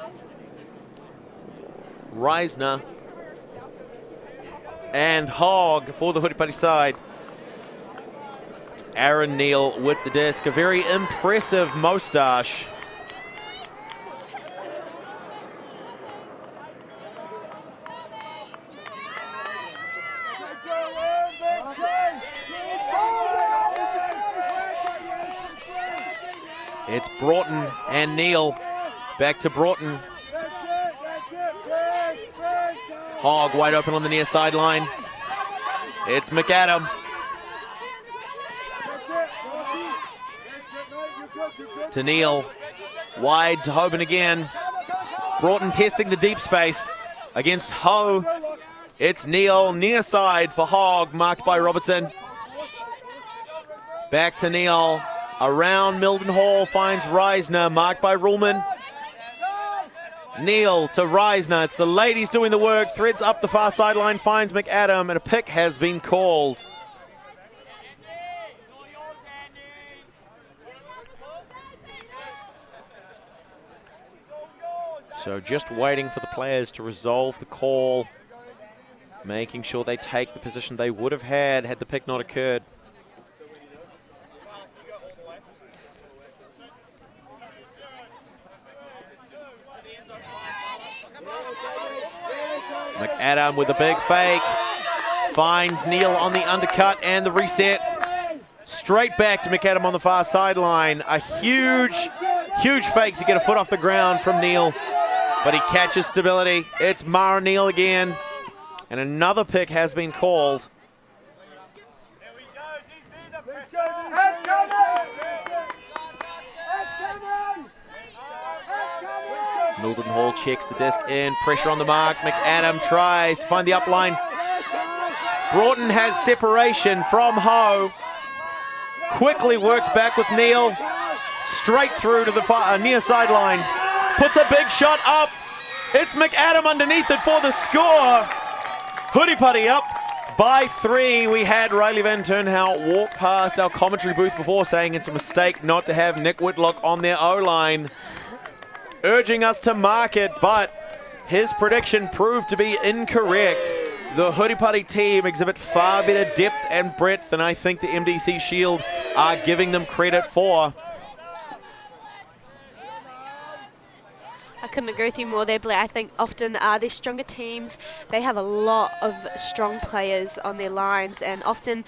Reisner, and Hogg for the Huripari side. Aaron Neil with the disc, a very impressive moustache. It's Broughton and Neil. Back to Broughton. Hogg wide open on the near sideline. It's McAdam. To Neil. Wide to Hoban again. Broughton testing the deep space against Ho. It's Neil, near side for Hogg, marked by Robertson. Back to Neil. Around Mildenhall, finds Reisner, marked by Ruhlman. Neil to Reisner. It's the ladies doing the work. Threads up the far sideline, finds McAdam, and a pick has been called. So just waiting for the players to resolve the call, making sure they take the position they would have had the pick not occurred. McAdam with a big fake, finds Neil on the undercut and the reset. Straight back to McAdam on the far sideline. A huge fake to get a foot off the ground from Neil, but he catches stability. It's Mara Neil again, and another pick has been called. Mildenhall checks the disc in, pressure on the mark. McAdam tries to find the upline. Broughton has separation from Ho. Quickly works back with Neil. Straight through to the far, near sideline. Puts a big shot up. It's McAdam underneath it for the score. Huripari up by 3. We had Riley Van Turnhout walk past our commentary booth before, saying it's a mistake not to have Nick Whitlock on their O-line, urging us to mark it, but his prediction proved to be incorrect. The Huripari team exhibit far better depth and breadth than I think the MDC S.H.I.E.L.D. are giving them credit for. I couldn't agree with you more there, Blair. I think often these stronger teams, they have a lot of strong players on their lines, and often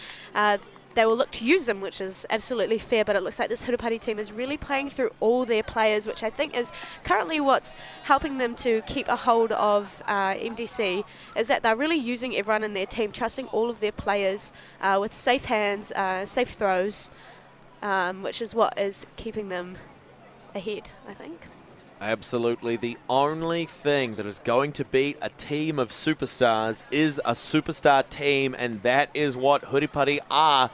they will look to use them, which is absolutely fair, but it looks like this Huripari team is really playing through all their players, which I think is currently what's helping them to keep a hold of MDC, is that they're really using everyone in their team, trusting all of their players with safe hands, safe throws, which is what is keeping them ahead, I think. Absolutely. The only thing that is going to beat a team of superstars is a superstar team, and that is what Huripari are.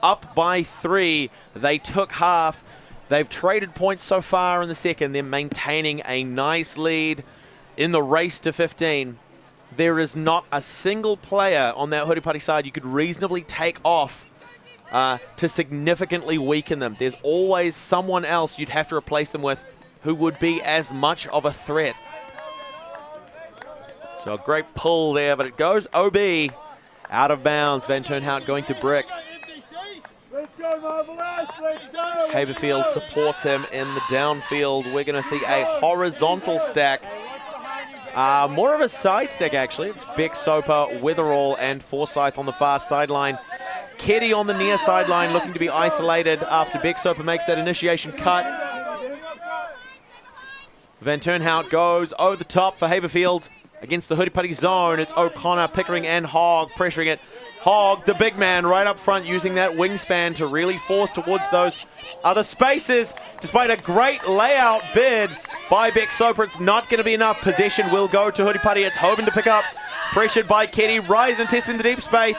Up by 3. They took half. They've traded points so far in the second. They're maintaining a nice lead in the race to 15. There is not a single player on that Huripari side you could reasonably take off to significantly weaken them. There's always someone else you'd have to replace them with who would be as much of a threat. So a great pull there, but it goes OB. Out of bounds. Van Turnhout going to Brick. Let's go, Marvelous. Let's go. Haberfield supports him in the downfield. We're going to see a horizontal stack. More of a side stack, actually. It's Beck, Soper, Witherall, and Forsyth on the far sideline. Keddy on the near sideline looking to be isolated after Beck Soper makes that initiation cut. Van Turnhout goes over the top for Haberfield against the Huripari zone. It's O'Connor, Pickering, and Hogg pressuring it. Hogg, the big man, right up front, using that wingspan to really force towards those other spaces. Despite a great layout bid by Beck Soper, it's not going to be enough. Possession will go to Huripari. It's Hoban to pick up. Pressured by Keddy. Rise and testing the deep space.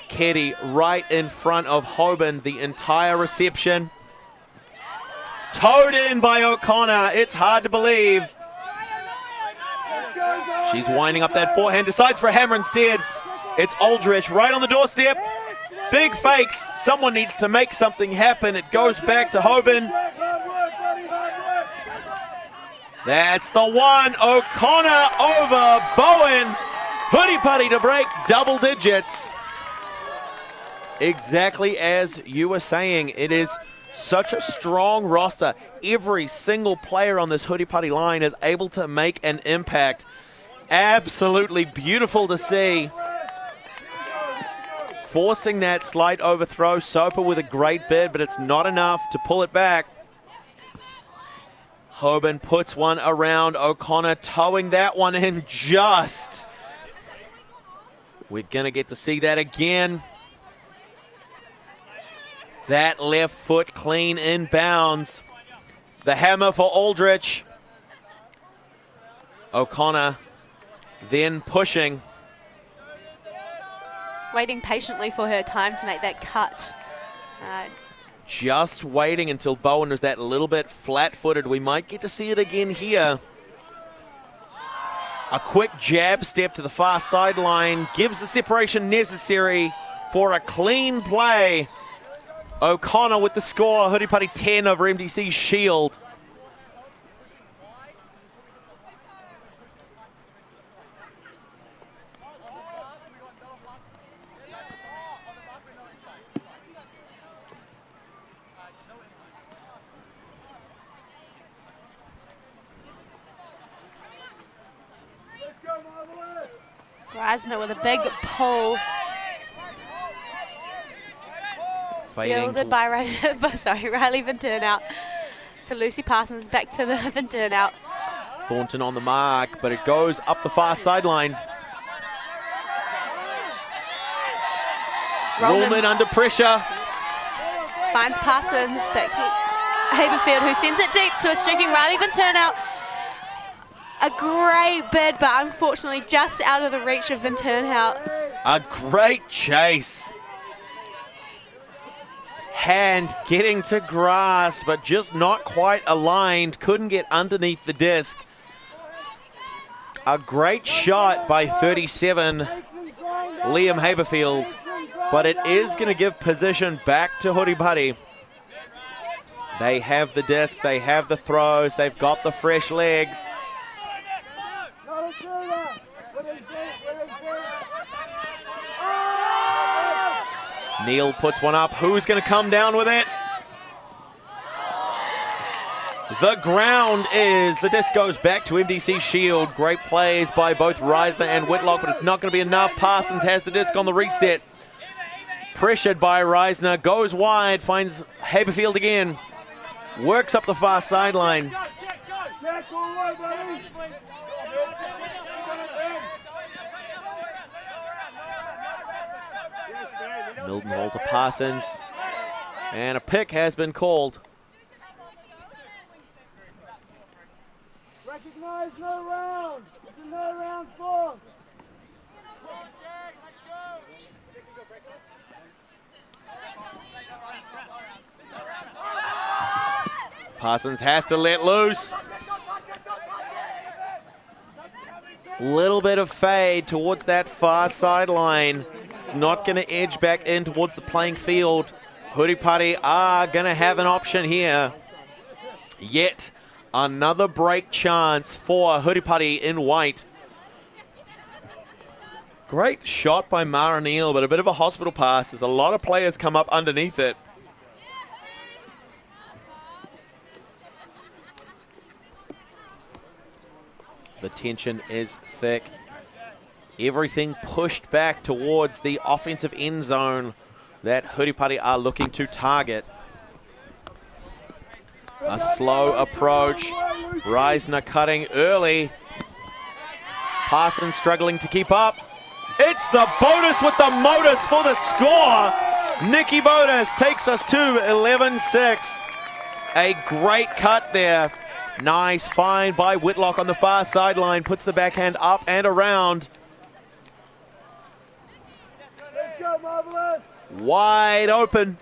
Keddy right in front of Hoban the entire reception. Towed in by O'Connor. It's hard to believe. She's winding up that forehand. Decides for a hammer instead. It's Aldrich right on the doorstep. Big fakes. Someone needs to make something happen. It goes back to Hoban. That's the one. O'Connor over Bowen. Huripari to break double digits. Exactly as you were saying, it is such a strong roster. Every single player on this Huripari line is able to make an impact. Absolutely beautiful to see. Forcing that slight overthrow. Soper with a great bid, but it's not enough to pull it back. Hoban puts one around O'Connor, towing that one in just. We're going to get to see that again. That left foot clean in bounds. The hammer for Aldrich. O'Connor then pushing. Waiting patiently for her time to make that cut. Just waiting until Bowen was that little bit flat-footed. We might get to see it again here. A quick jab step to the far sideline gives the separation necessary for a clean play. O'Connor with the score. Huripari 10 over MDC S.H.I.E.L.D. Reisner with a big pull. Fielded by Riley Van Turnhout to Lucy Parsons, back to the Van Turnhout. Thornton on the mark, but it goes up the far sideline. Rollman under pressure. Finds Parsons, back to Haberfield, who sends it deep to a streaking Riley Van Turnhout. A great bid, but unfortunately just out of the reach of Van Turnhout. A great chase. Hand getting to grass, but just not quite aligned. Couldn't get underneath the disc. A great shot by 37, Liam Haberfield. But it is going to give position back to Huripari. They have the disc, they have the throws, they've got the fresh legs. Neil puts one up. Who's going to come down with it? The ground is. The disc goes back to MDC S.H.I.E.L.D. Great plays by both Reisner and Whitlock, but it's not going to be enough. Parsons has the disc on the reset. Pressured by Reisner. Goes wide. Finds Haberfield again. Works up the far sideline. Milton Hall to Parsons. And a pick has been called. Recognize no round. It's a no round force. Parsons has to let loose. Little bit of fade towards that far sideline. It's not going to edge back in towards the playing field. Huripari are going to have an option here. Yet another break chance for Huripari in white. Great shot by Maranil, but a bit of a hospital pass as a lot of players come up underneath it. The tension is thick. Everything pushed back towards the offensive end zone that Huripari are looking to target. A slow approach. Reisner cutting early. Parsons struggling to keep up. It's the Bodis with the modus for the score. Nikki Bodis takes us to 11-6. A great cut there. Nice find by Whitlock on the far sideline. Puts the backhand up and around. Let's go, Marvelous. Wide open.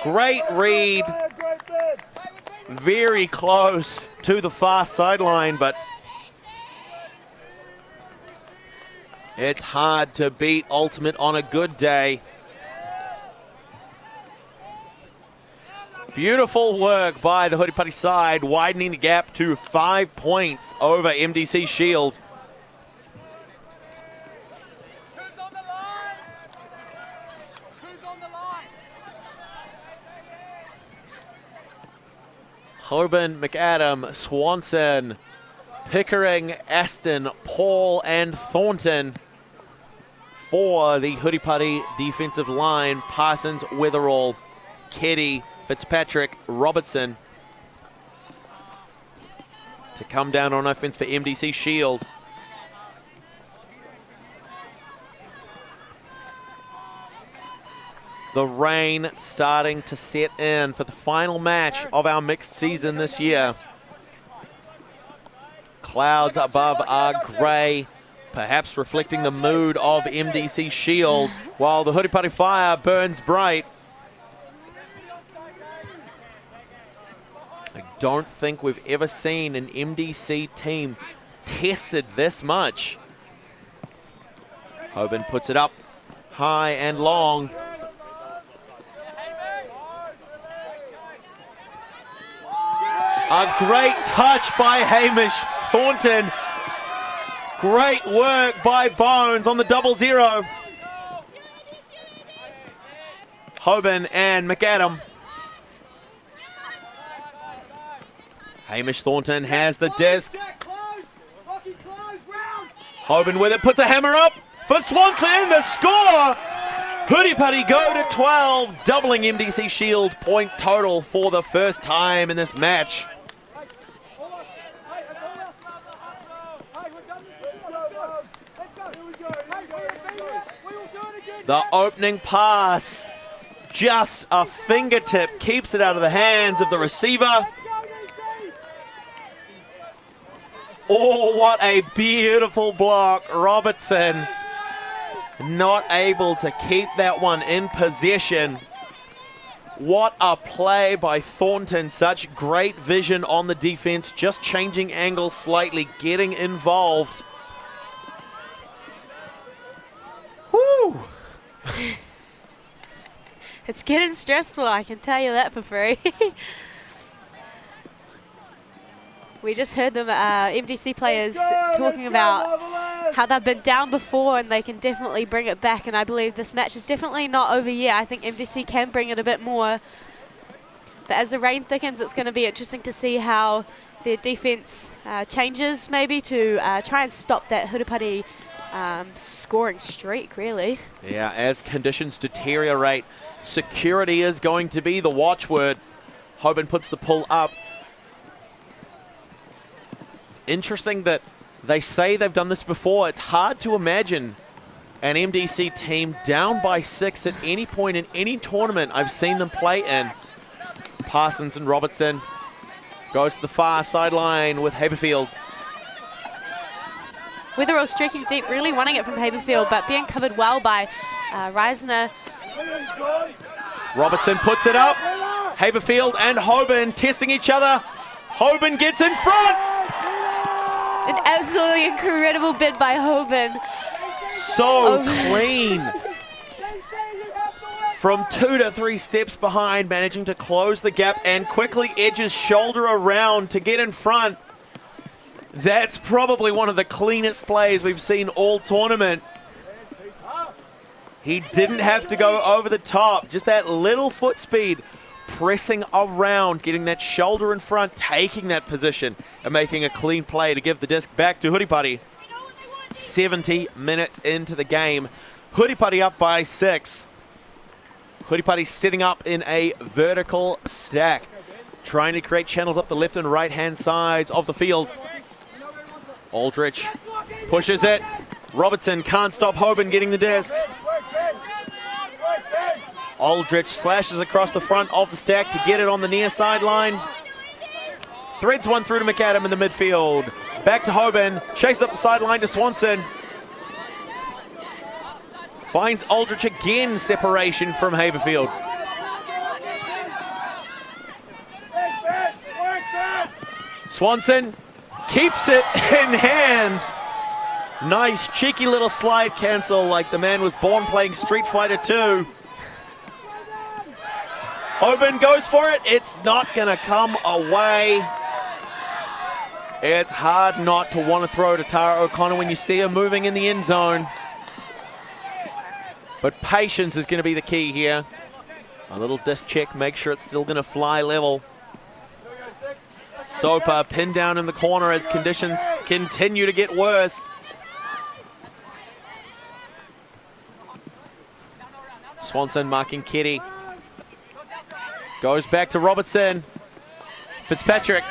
Great read. Great bid. Very close to the far sideline, but it's hard to beat Ultimate on a good day. Beautiful work by the Huripari side, widening the gap to 5 points over MDC S.H.I.E.L.D. Who's on the line? Who's on the line? Hoban, McAdam, Swanson, Pickering, Aston, Paul, and Thornton for the Huripari defensive line. Parsons, Weatherall, Keddy, Fitzpatrick, Robertson to come down on offense for MDC S.H.I.E.L.D. The rain starting to set in for the final match of our mixed season this year. Clouds above are grey, perhaps reflecting the mood of MDC S.H.I.E.L.D., while the Huripari fire burns bright. I don't think we've ever seen an MDC team tested this much. Hoban puts it up high and long. A great touch by Hamish Thornton. Great work by Bones on the 0-0. Hoban and McAdam. Hamish Thornton has the disc. Hoban with it, puts a hammer up for Swanson and the score. Huripari go to 12, doubling MDC S.H.I.E.L.D. point total for the first time in this match. The opening pass, just a fingertip, keeps it out of the hands of the receiver. Oh, what a beautiful block. Robertson not able to keep that one in possession. What a play by Thornton. Such great vision on the defense, just changing angle slightly, getting involved. Woo! It's getting stressful, I can tell you that for free. We just heard them, MDC players, talking about how they've been down before and they can definitely bring it back, and I believe this match is definitely not over yet. I think MDC can bring it a bit more. But as the rain thickens, it's going to be interesting to see how their defense changes, maybe to try and stop that Huripari scoring streak, really. Yeah, as conditions deteriorate, security is going to be the watchword. Hoban puts the pull up. It's interesting that they say they've done this before. It's hard to imagine An MDC team down by 6 at any point in any tournament I've seen them play in. Parsons and Robertson goes to the far sideline with Haberfield. Witherall streaking deep, really wanting it from Haberfield, but being covered well by Reisner. Robertson puts it up. Haberfield and Hoban testing each other. Hoban gets in front. An absolutely incredible bid by Hoban. So clean. From 2 to 3 steps behind, managing to close the gap and quickly edges shoulder around to get in front. That's probably one of the cleanest plays we've seen all tournament. He didn't have to go over the top, just that little foot speed, pressing around, getting that shoulder in front, taking that position, and making a clean play to give the disc back to Huripari. 70 minutes into the game. Huripari up by 6. Huripari sitting up in a vertical stack, trying to create channels up the left and right hand sides of the field. Aldrich pushes it. Robertson can't stop Hoban getting the disc. Aldrich slashes across the front of the stack to get it on the near sideline. Threads one through to McAdam in the midfield. Back to Hoban, chases up the sideline to Swanson. Finds Aldrich again, separation from Haberfield. Swanson keeps it in hand. Nice cheeky little slide cancel like the man was born playing Street Fighter 2. Hoban goes for it. It's not going to come away. It's hard not to want to throw to Tara O'Connor when you see her moving in the end zone. But patience is going to be the key here. A little disc check, make sure it's still going to fly level. Soper pinned down in the corner as conditions continue to get worse. Swanson marking Kitty. Goes back to Robertson. Fitzpatrick.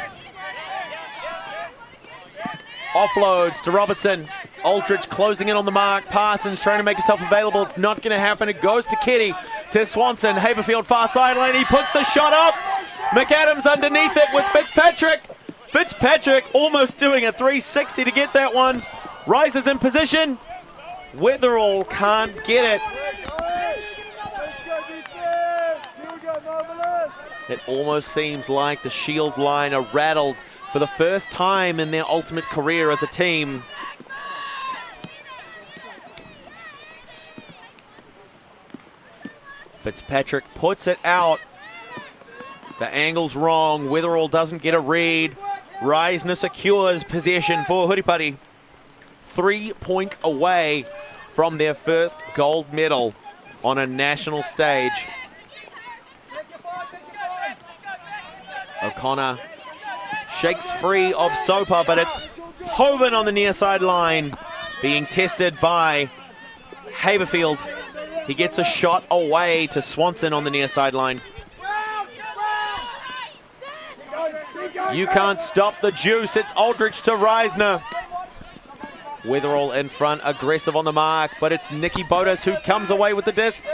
Offloads to Robertson. Aldrich closing in on the mark. Parsons trying to make himself available. It's not going to happen. It goes to Kitty, to Swanson. Haberfield far sideline. He puts the shot up. McAdams underneath it with Fitzpatrick. Fitzpatrick almost doing a 360 to get that one. Rises in position. Witherall can't get it. It almost seems like the Shield line are rattled for the first time in their ultimate career as a team. Fitzpatrick puts it out. The angle's wrong. Witherall doesn't get a read. Reisner secures possession for Huripari. 3 points away from their first gold medal on a national stage. O'Connor shakes free of Soper, but it's Hoban on the near sideline being tested by Haberfield. He gets a shot away to Swanson on the near sideline. You can't stop the juice. It's Aldrich to Reisner. Witherall in front, aggressive on the mark, but it's Nicky Bodas who comes away with the disc.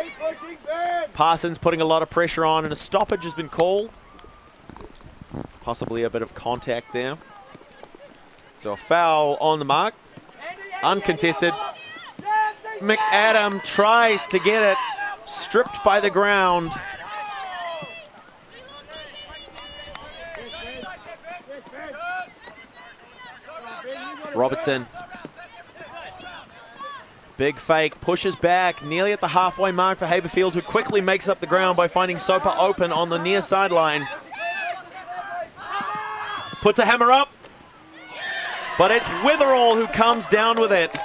Parsons putting a lot of pressure on, and a stoppage has been called. Possibly a bit of contact there. So a foul on the mark. Uncontested. McAdam tries to get it. Stripped by the ground. Robertson. Big fake, pushes back, nearly at the halfway mark for Haberfield, who quickly makes up the ground by finding Soper open on the near sideline. Puts a hammer up, but it's Witherall who comes down with it.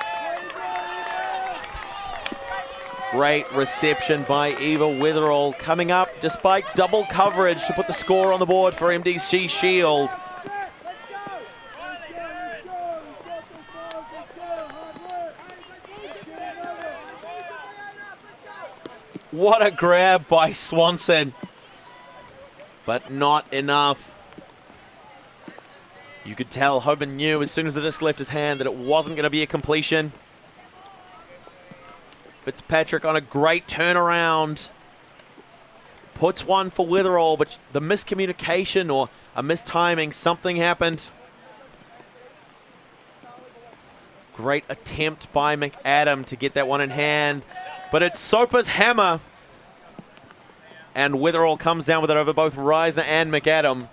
Great reception by Eva Witherall, coming up despite double coverage to put the score on the board for MDC Shield. What a grab by Swanson, but not enough. You could tell Hoban knew as soon as the disc left his hand that it wasn't going to be a completion. Fitzpatrick on a great turnaround. Puts one for Witherall, but the miscommunication or a mistiming, something happened. Great attempt by McAdam to get that one in hand, but it's Sopa's hammer. And Witherall comes down with it over both Reisner and McAdam.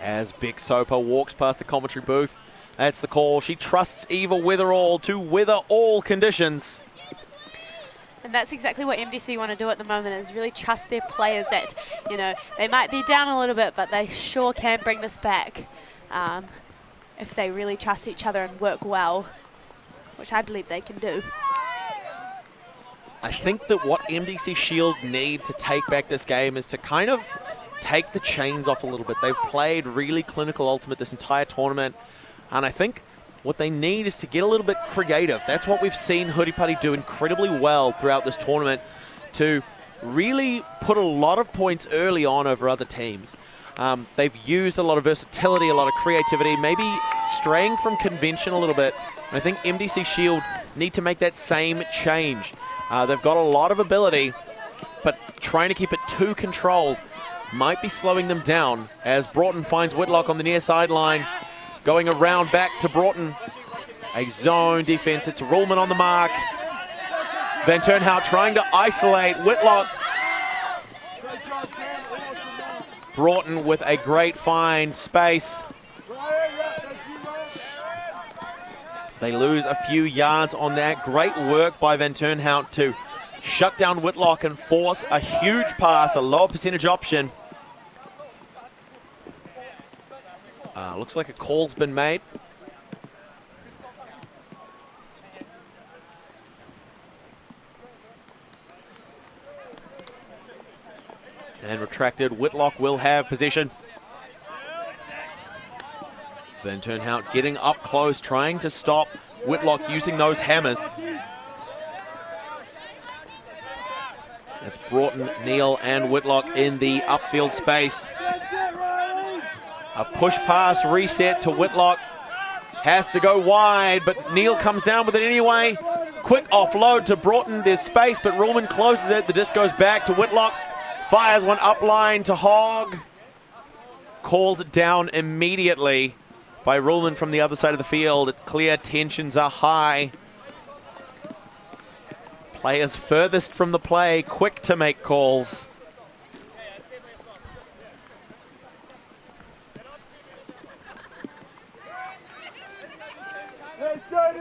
As Beck Sopa walks past the commentary booth, that's the call. She trusts Eva Witherall to weather all conditions. And that's exactly what MDC want to do at the moment, is really trust their players that, you know, they might be down a little bit, but they sure can bring this back if they really trust each other and work well, which I believe they can do. I think that what MDC S.H.I.E.L.D need to take back this game is to kind of take the chains off a little bit. They've played really clinical ultimate this entire tournament, and I think what they need is to get a little bit creative. That's what we've seen Huripari do incredibly well throughout this tournament, to really put a lot of points early on over other teams. They've used a lot of versatility, a lot of creativity, maybe straying from convention a little bit. And I think MDC S.H.I.E.L.D need to make that same change. They've got a lot of ability, but trying to keep it too controlled might be slowing them down, as Broughton finds Whitlock on the near sideline. Going around back to Broughton. A zone defense. It's Ruhlman on the mark. Van Turnhout trying to isolate Whitlock. Broughton with a great find space. They lose a few yards on that. Great work by Van Turnhout to shut down Whitlock and force a huge pass, a lower percentage option. Looks like a call's been made. And retracted. Whitlock will have possession. Van Turnhout getting up close, trying to stop Whitlock using those hammers. It's Broughton, Neal, and Whitlock in the upfield space. A push pass reset to Whitlock. Has to go wide, but Neal comes down with it anyway. Quick offload to Broughton. There's space, but Ruhlman closes it. The disc goes back to Whitlock. Fires one up line to Hogg. Called down immediately by Ruhlman from the other side of the field. It's clear tensions are high. Players furthest from the play, quick to make calls.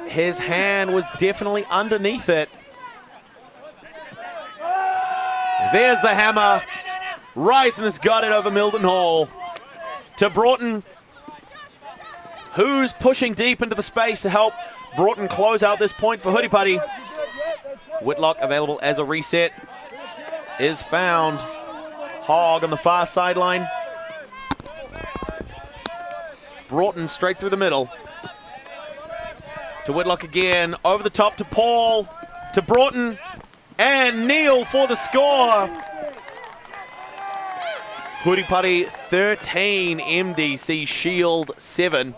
His hand was definitely underneath it. There's the hammer. Reisner's got it over Mildenhall. To Broughton, who's pushing deep into the space to help Broughton close out this point for Huripari. Whitlock available as a reset is found. Hogg on the far sideline. Broughton straight through the middle. To Whitlock again, over the top to Paul, to Broughton, and Neal for the score. Huripari 13, MDC S.H.I.E.L.D 7.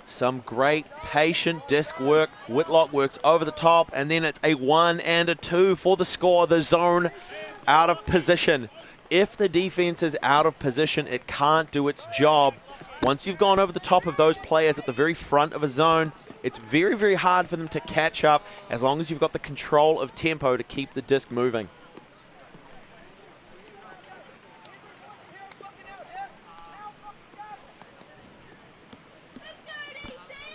Some great patient disc work. Whitlock works over the top, and then it's a 1 and a 2 for the score. The zone out of position. If the defense is out of position, it can't do its job. Once you've gone over the top of those players at the very front of a zone, it's very, very hard for them to catch up as long as you've got the control of tempo to keep the disc moving.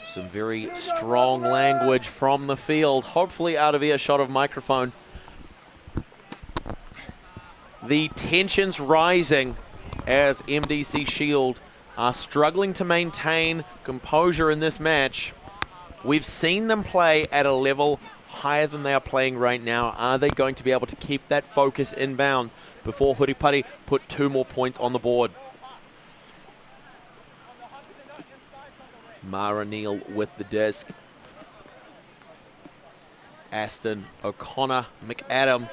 Some very strong language from the field, hopefully out of earshot of microphone. The tensions rising as MDC S.H.I.E.L.D are struggling to maintain composure in this match. We've seen them play at a level higher than they are playing right now. Are they going to be able to keep that focus inbounds before Huripari put 2 more points on the board? Mara Neal with the disc. Aston, O'Connor, McAdam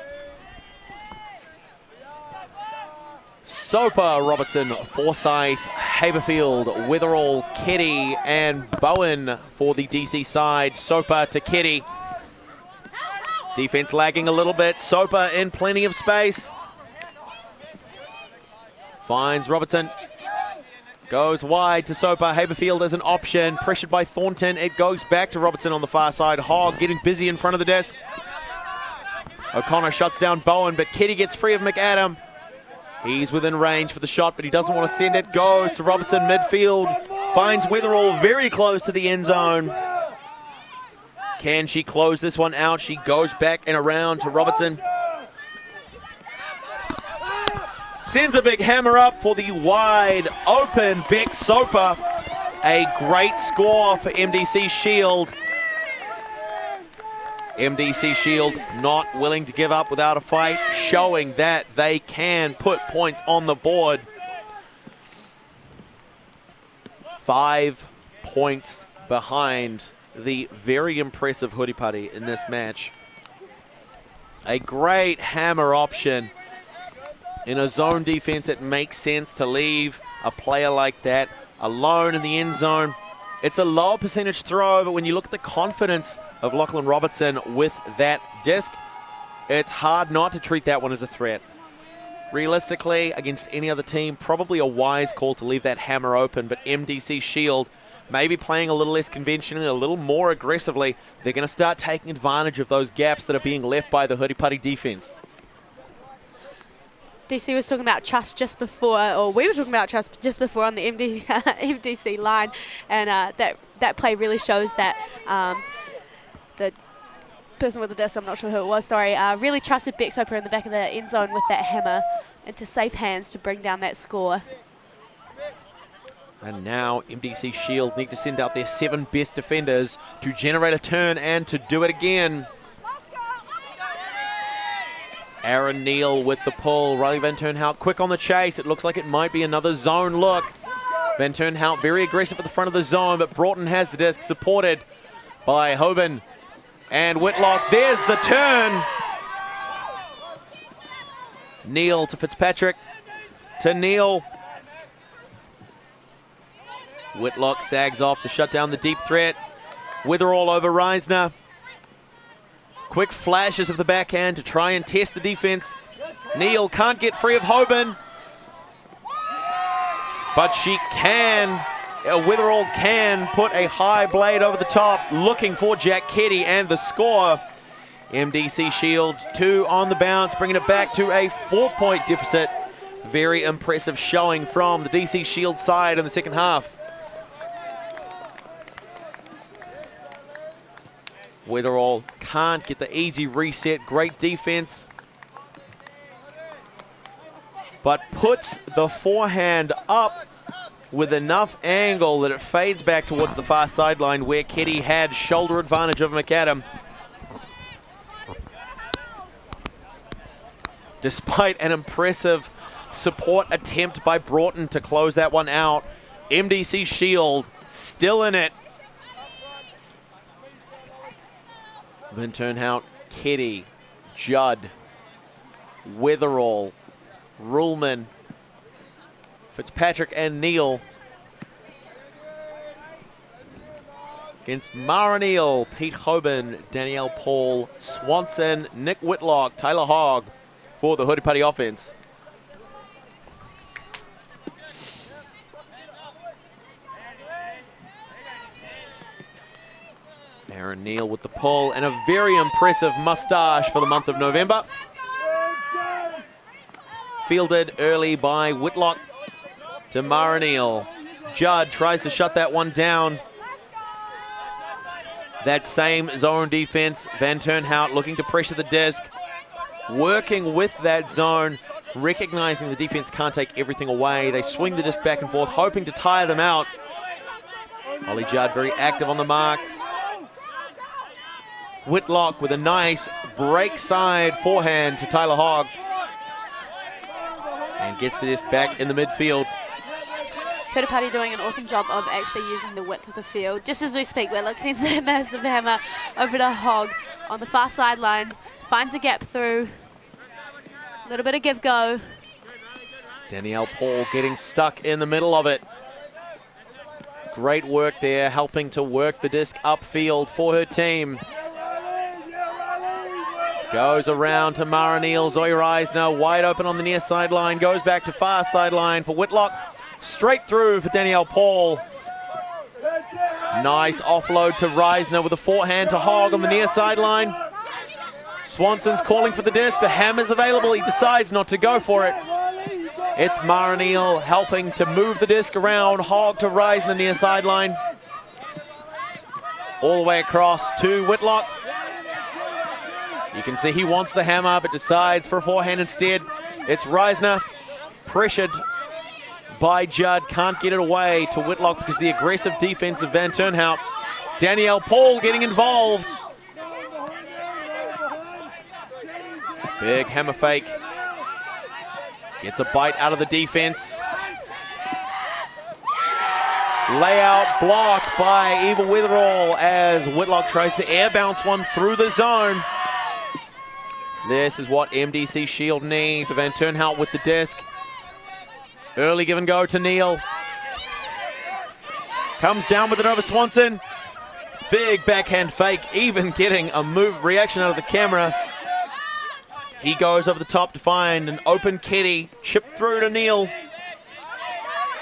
Soper, Robertson, Forsyth, Haberfield, Witherall, Keddy, and Bowen for the DC side. Soper to Keddy. Defense lagging a little bit. Soper in plenty of space. Finds Robertson. Goes wide to Soper. Haberfield as an option. Pressured by Thornton. It goes back to Robertson on the far side. Hogg getting busy in front of the desk. O'Connor shuts down Bowen, but Keddy gets free of McAdam. He's within range for the shot, but he doesn't want to send it. Goes to Robertson midfield. Finds Witherall very close to the end zone. Can she close this one out? She goes back and around to Robertson. Sends a big hammer up for the wide open Beck Soper. A great score for MDC S.H.I.E.L.D. MDC S.H.I.E.L.D. not willing to give up without a fight, showing that they can put points on the board. 5 points behind the very impressive Huripari in this match. A great hammer option. In a zone defense, it makes sense to leave a player like that alone in the end zone. It's a low percentage throw, but when you look at the confidence of Lachlan Robertson with that disc, it's hard not to treat that one as a threat. Realistically, against any other team, probably a wise call to leave that hammer open, but MDC S.H.I.E.L.D. maybe playing a little less conventionally, a little more aggressively. They're going to start taking advantage of those gaps that are being left by the Huripari defense. DC was talking about trust just before, or we were talking about trust just before on the MDC line, and that play really shows that the person with the disc, I'm not sure who it was, sorry, really trusted Beck Soper in the back of the end zone with that hammer into safe hands to bring down that score. And now MDC S.H.I.E.L.D. need to send out their 7 best defenders to generate a turn and to do it again. Aaron Neal with the pull. Riley Van Turnhout quick on the chase. It looks like it might be another zone look. Van Turnhout very aggressive at the front of the zone, but Broughton has the disc, supported by Hoban and Whitlock. There's the turn. Neal to Fitzpatrick. To Neal. Whitlock sags off to shut down the deep threat. Witherall over Reisner. Quick flashes of the backhand to try and test the defense. Neal can't get free of Hoban. But she can, Witherall can put a high blade over the top, looking for Jack Keddy and the score. MDC S.H.I.E.L.D. 2 on the bounce, bringing it back to a 4-point deficit. Very impressive showing from the DC S.H.I.E.L.D. side in the second half. Witherall can't get the easy reset. Great defense. But puts the forehand up with enough angle that it fades back towards the far sideline where Keddy had shoulder advantage of McAdam. Despite an impressive support attempt by Broughton to close that one out, MDC S.H.I.E.L.D. still in it. Van Turnhout, Keddy, Judd, Witherall, Ruhlman, Fitzpatrick and Neal. Against Mara Neal, Pete Hoban, Danielle Paul, Swanson, Nick Whitlock, Taylor Hogg for the Huripari offense. Aaron Neal with the pull and a very impressive moustache for the month of November. Fielded early by Whitlock to Mara Neal. Judd tries to shut that one down. That same zone defense, Van Turnhout looking to pressure the disc. Working with that zone, recognizing the defense can't take everything away. They swing the disc back and forth, hoping to tire them out. Ollie Judd very active on the mark. Whitlock with a nice break side forehand to Tyler Hogg. And gets the disc back in the midfield. Huripari doing an awesome job of actually using the width of the field. Just as we speak, Whitlock sends a massive hammer over to Hogg on the far sideline. Finds a gap through. A little bit of give-go. Danielle Paul getting stuck in the middle of it. Great work there, helping to work the disc upfield for her team. Goes around to Mara Neal. Zoe Reisner wide open on the near sideline. Goes back to far sideline for Whitlock. Straight through for Danielle Paul. Nice offload to Reisner with a forehand to Hogg on the near sideline. Swanson's calling for the disc. The hammer's available. He decides not to go for it. It's Mara Neal helping to move the disc around. Hogg to Reisner near sideline. All the way across to Whitlock. You can see he wants the hammer, but decides for a forehand instead. It's Reisner, pressured by Judd, can't get it away to Whitlock because of the aggressive defense of Van Turnhout. Danielle Paul getting involved. Big hammer fake. Gets a bite out of the defense. Layout block by Eva Weatherall as Whitlock tries to air bounce one through the zone. This is what MDC S.H.I.E.L.D need. Van Turnhout with the disc. Early give and go to Neal. Comes down with it over Swanson. Big backhand fake, even getting a reaction out of the camera. He goes over the top to find an open Keddy. Chipped through to Neal.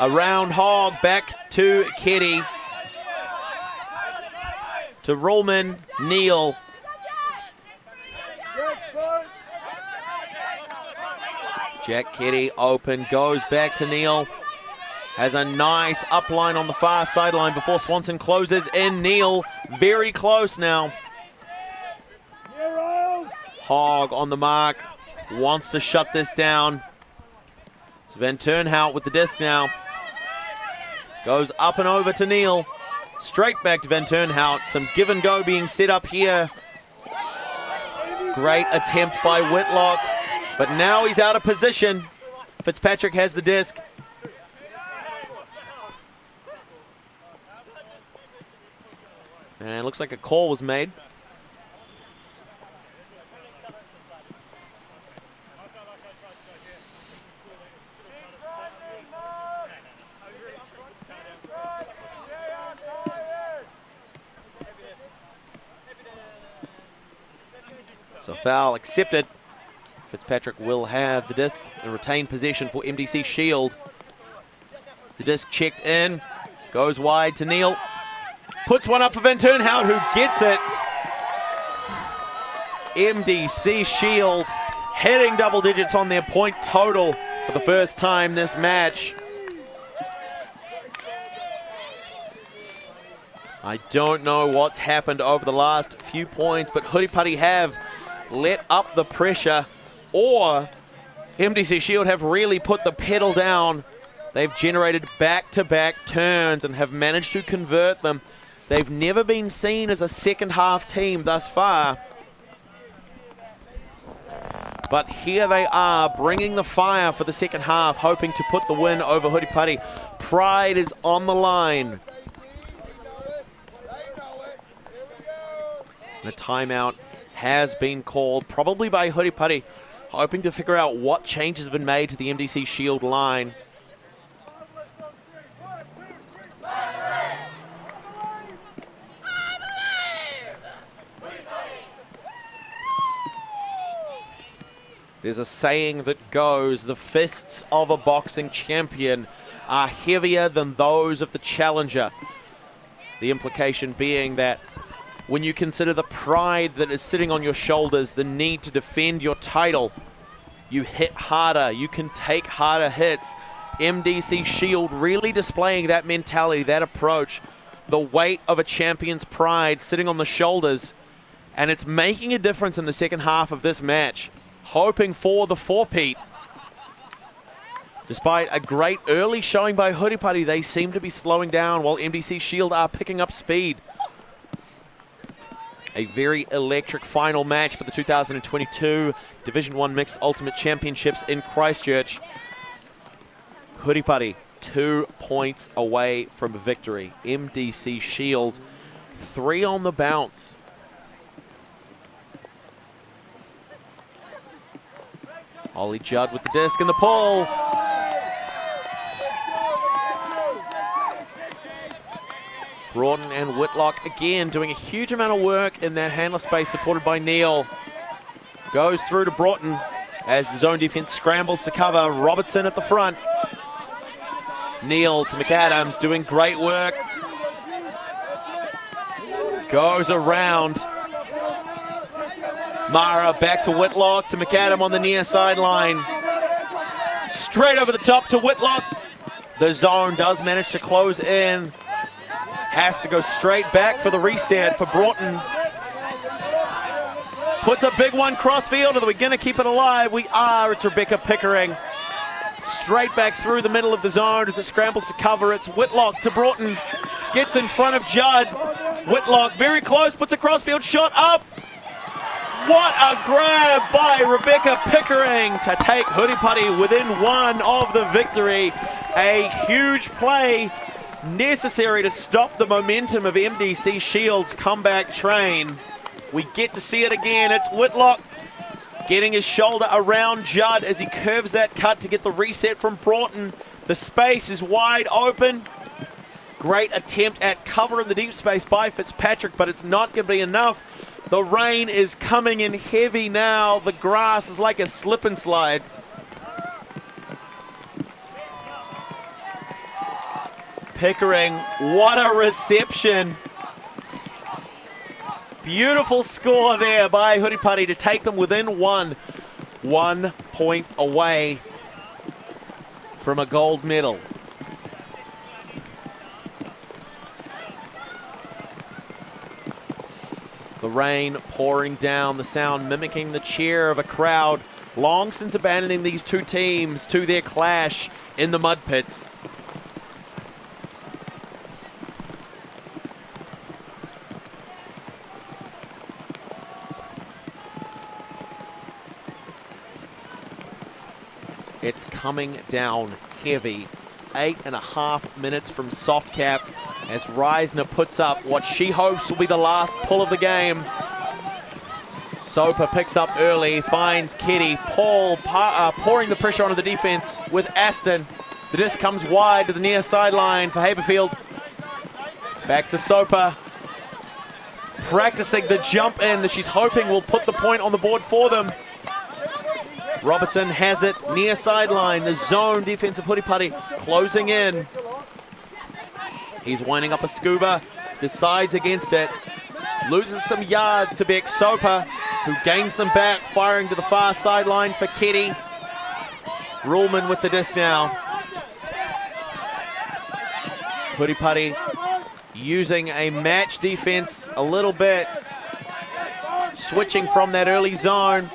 Around Hogg, back to Keddy. To Ruhlman, Neal. Jack Keddy open, goes back to Neal. Has a nice upline on the far sideline before Swanson closes in. Neal very close now. Hogg on the mark, wants to shut this down. It's Van Turnhout with the disc now. Goes up and over to Neal. Straight back to Van Turnhout. Some give and go being set up here. Great attempt by Whitlock. But now he's out of position. Fitzpatrick has the disc. And looks like a call was made. So foul accepted. Fitzpatrick will have the disc and retain possession for MDC S.H.I.E.L.D. The disc checked in, goes wide to Neal. Puts one up for Van Turnhout, who gets it. MDC S.H.I.E.L.D. heading double digits on their point total for the first time this match. I don't know what's happened over the last few points, but Huripari have let up the pressure, or MDC S.H.I.E.L.D. have really put the pedal down. They've generated back-to-back turns and have managed to convert them. They've never been seen as a second half team thus far. But here they are, bringing the fire for the second half, hoping to put the win over Huripari. Pride is on the line. And a timeout has been called, probably by Huripari, hoping to figure out what changes have been made to the MDC S.H.I.E.L.D. line. There's a saying that goes, the fists of a boxing champion are heavier than those of the challenger. The implication being that when you consider the pride that is sitting on your shoulders, the need to defend your title, you hit harder, you can take harder hits. MDC S.H.I.E.L.D. really displaying that mentality, that approach, the weight of a champion's pride sitting on the shoulders, and it's making a difference in the second half of this match. Hoping for the four-peat. Despite a great early showing by Huripari, they seem to be slowing down while MDC S.H.I.E.L.D. are picking up speed. A very electric final match for the 2022 Division 1 Mixed Ultimate Championships in Christchurch. Huripari 2 points away from victory. MDC S.H.I.E.L.D. 3 on the bounce. Ollie Judd with the disc and the pull. Broughton and Whitlock again doing a huge amount of work in that handler space, supported by Neil. Goes through to Broughton as the zone defense scrambles to cover. Robertson at the front. Neil to McAdams, doing great work. Goes around. Mara back to Whitlock, to McAdam on the near sideline. Straight over the top to Whitlock. The zone does manage to close in. Has to go straight back for the reset for Broughton. Puts a big one crossfield. Are we going to keep it alive? We are. It's Rebecca Pickering. Straight back through the middle of the zone as it scrambles to cover. It's Whitlock to Broughton. Gets in front of Judd. Whitlock very close, puts a crossfield shot up. What a grab by Rebecca Pickering to take Huripari within one of the victory. A huge play necessary to stop the momentum of MDC Shield's comeback train. We get to see it again. It's Whitlock getting his shoulder around Judd as he curves that cut to get the reset from Broughton. The space is wide open. Great attempt at cover in the deep space by Fitzpatrick, but it's not going to be enough. The rain is coming in heavy now. The grass is like a slip and slide. Pickering, what a reception. Beautiful score there by Huripari to take them within 1 point away from a gold medal. The rain pouring down, the sound mimicking the cheer of a crowd long since abandoning these two teams to their clash in the mud pits. It's coming down heavy. 8.5 minutes from soft cap as Reisner puts up what she hopes will be the last pull of the game. Soper picks up early, finds Kitty. Paul pouring the pressure onto the defense with Aston. The disc comes wide to the near sideline for Haberfield. Back to Soper. Practicing the jump in that she's hoping will put the point on the board for them. Robertson has it near sideline. The zone defense of Huripari closing in. He's winding up a scuba, decides against it, loses some yards to Beck Soper, who gains them back, firing to the far sideline for Ketty. Ruhlman with the disc now. Huripari using a match defense a little bit, switching from that early zone.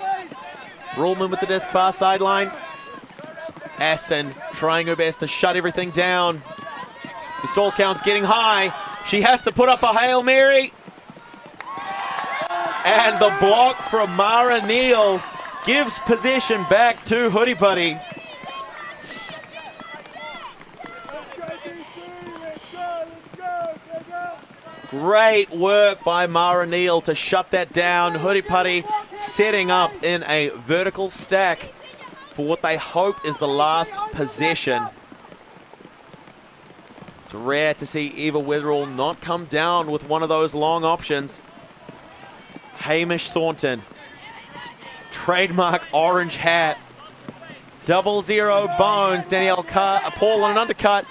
Ruhlman with the disc, far sideline. Aston trying her best to shut everything down. The stall count's getting high. She has to put up a Hail Mary. And the block from Mara Neal gives possession back to Huripari. Great work by Mara Neal to shut that down. Huripari setting up in a vertical stack for what they hope is the last possession. It's rare to see Eva Witherall not come down with one of those long options. Hamish Thornton, trademark orange hat. 0-0 bones. Danielle Paul on an undercut.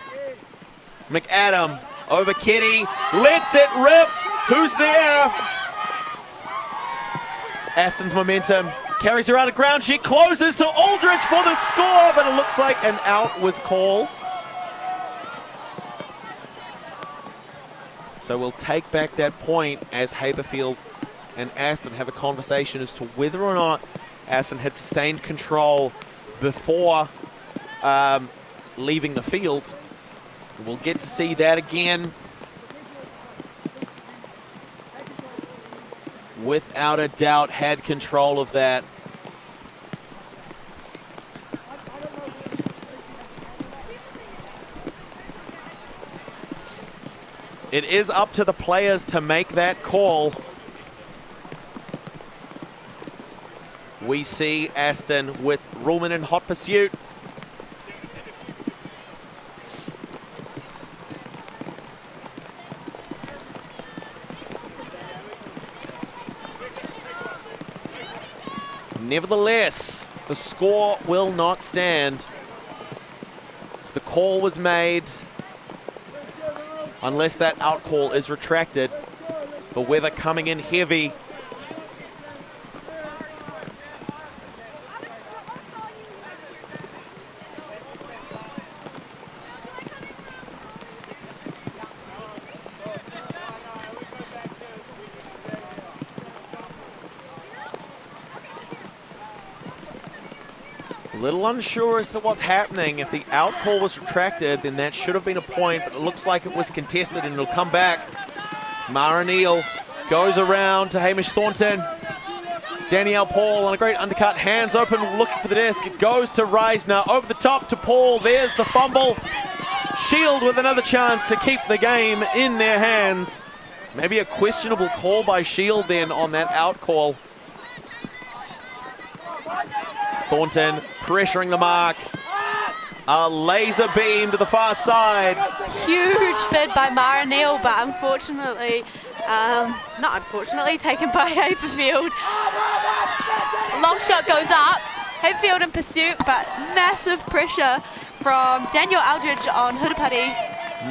McAdam over Kitty, lets it rip. Who's there? Aston's momentum carries her out of ground. She closes to Aldridge for the score, but it looks like an out was called. So we'll take back that point as Haberfield and Aston have a conversation as to whether or not Aston had sustained control before leaving the field. We'll get to see that again. Without a doubt, had control of that. It is up to the players to make that call. We see Aston with Ruhlman in hot pursuit. Nevertheless, the score will not stand. So the call was made, unless that out call is retracted. The weather coming in heavy. A little unsure as to what's happening. If the out call was retracted, then that should have been a point, but it looks like it was contested and it'll come back. Mara Neal goes around to Hamish Thornton. Danielle Paul on a great undercut, hands open, looking for the disc. It goes to Reisner, over the top to Paul. There's the fumble. S.H.I.E.L.D with another chance to keep the game in their hands. Maybe a questionable call by S.H.I.E.L.D then on that out call. Thornton pressuring the mark. A laser beam to the far side. Huge bid by Mara Neal, but unfortunately, not unfortunately, taken by Haberfield. Long shot goes up. Haberfield in pursuit, but massive pressure from Daniel Aldridge on Huripari.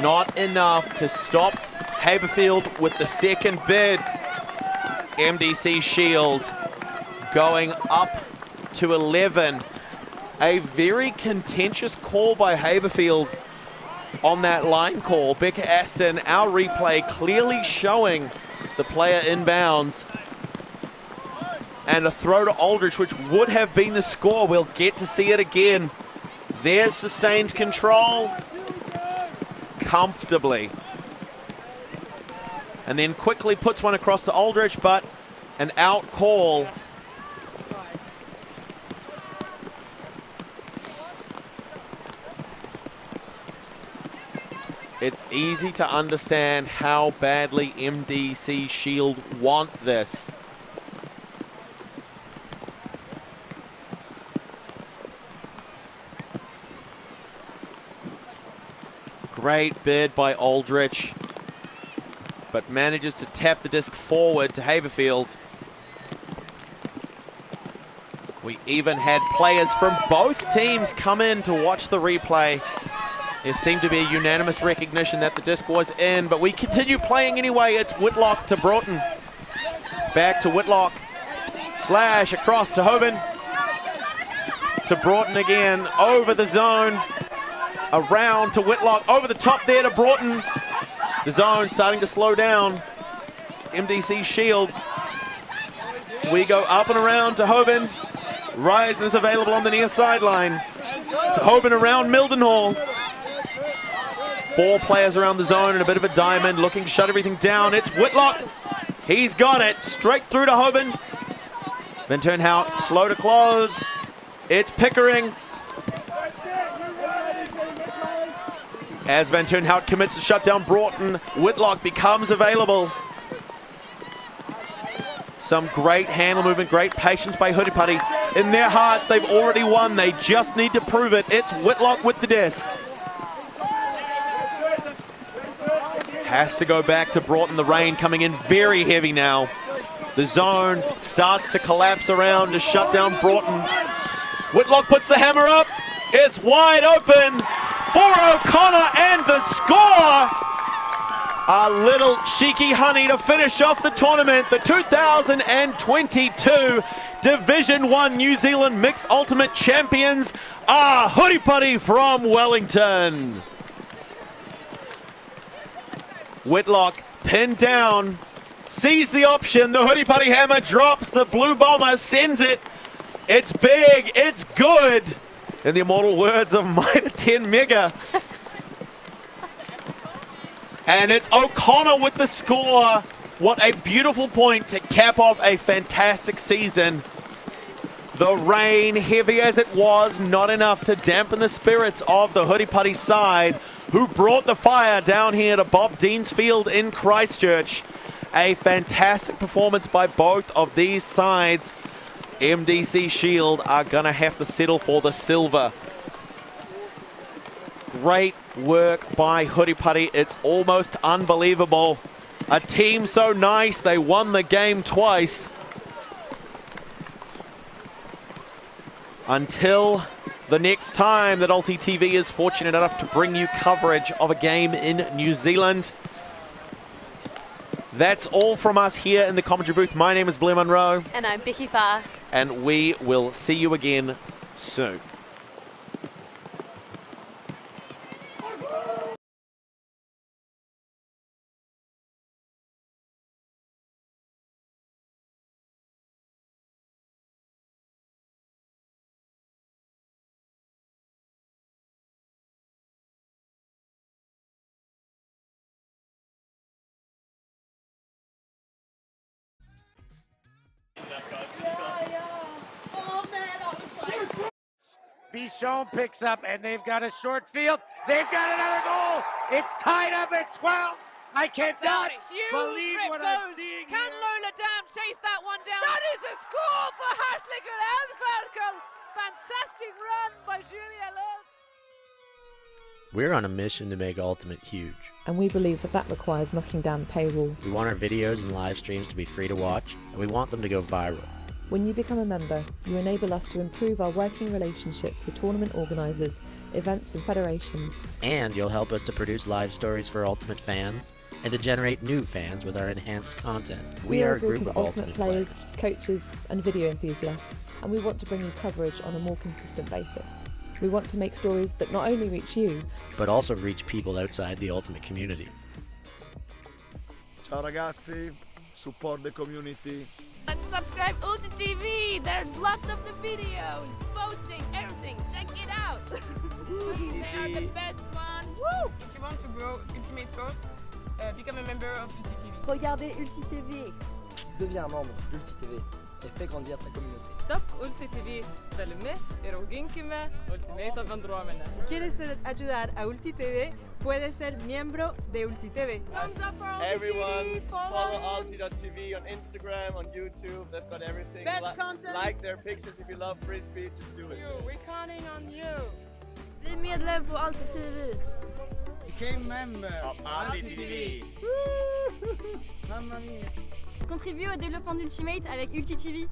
Not enough to stop Haberfield with the second bid. MDC S.H.I.E.L.D going up to 11. A very contentious call by Haberfield on that line call. Becca Aston, our replay clearly showing the player inbounds. And a throw to Aldridge, which would have been the score. We'll get to see it again. There's sustained control. Comfortably. And then quickly puts one across to Aldridge, but an out call. It's easy to understand how badly MDC S.H.I.E.L.D want this. Great bid by Aldrich, but manages to tap the disc forward to Haberfield. We even had players from both teams come in to watch the replay. There seemed to be a unanimous recognition that the disc was in, but we continue playing anyway. It's Whitlock to Broughton. Back to Whitlock. Slash across to Hoban. To Broughton again, over the zone. Around to Whitlock, over the top there to Broughton. The zone starting to slow down. MDC S.H.I.E.L.D. We go up and around to Hoban. Ryzen is available on the near sideline. To Hoban around Mildenhall. 4 players around the zone and a bit of a diamond, looking to shut everything down. It's Whitlock. He's got it. Straight through to Hoban. Van Turnhout slow to close. It's Pickering. As Van Turnhout commits to shut down Broughton, Whitlock becomes available. Some great handle movement, great patience by Huripari. In their hearts, they've already won. They just need to prove it. It's Whitlock with the disc. Has to go back to Broughton. The rain coming in very heavy now. The zone starts to collapse around to shut down Broughton. Whitlock puts the hammer up. It's wide open for O'Connor and the score. A little cheeky honey to finish off the tournament. The 2022 Division 1 New Zealand Mixed Ultimate Champions are Huripari from Wellington. Whitlock pinned down, sees the option. The Huripari hammer drops. The blue bomber sends it. It's big. It's good. In the immortal words of Mitre 10 Mega. And it's O'Connor with the score. What a beautiful point to cap off a fantastic season. The rain, heavy as it was, not enough to dampen the spirits of the Huripari side, who brought the fire down here to Bob Dean's Field in Christchurch. A fantastic performance by both of these sides. MDC S.H.I.E.L.D are going to have to settle for the silver. Great work by Huripari. It's almost unbelievable. A team so nice, they won the game twice. Until the next time that ULTI.TV is fortunate enough to bring you coverage of a game in New Zealand. That's all from us here in the commentary booth. My name is Blair Munro. And I'm Becky Farr. And we will see you again soon. Bichon picks up, and they've got a short field. They've got another goal. It's tied up at 12. I cannot believe what I'm seeing Can here. Lola Dam chase that one down? That is a score for Hartlinger Elferkel. Fantastic run by Julia Love. We're on a mission to make Ultimate huge. And we believe that that requires knocking down the paywall. We want our videos and live streams to be free to watch, and we want them to go viral. When you become a member, you enable us to improve our working relationships with tournament organisers, events and federations. And you'll help us to produce live stories for Ultimate fans, and to generate new fans with our enhanced content. We are a group of Ultimate players, coaches and video enthusiasts, and we want to bring you coverage on a more consistent basis. We want to make stories that not only reach you, but also reach people outside the Ultimate community. Ciao ragazzi, support the community. And subscribe ULTI.TV. There's lots of the videos, posting, everything. Check it out. They are the best one. Woo! If you want to grow Ultimate Sports, become a member of ULTI.TV. Regardez ULTI.TV. Deviens membre d'ULTI.TV et fais grandir ta communauté. Top ULTI.TV. Dale-me, eroginkime, Ultimate Vandromena. Si quieres ayudar a ULTI.TV, puedes ser miembro de ULTI.TV. Everyone, follow ULTI.TV on Instagram, on YouTube. They've got everything. Best content. Like their pictures if you love Frisbee. Just do it. We're counting on you. Bli medlem på ULTI.TV. Became member of ULTI.TV. Mamma mia. Contribue au développement d'Ultimate avec ULTI.TV.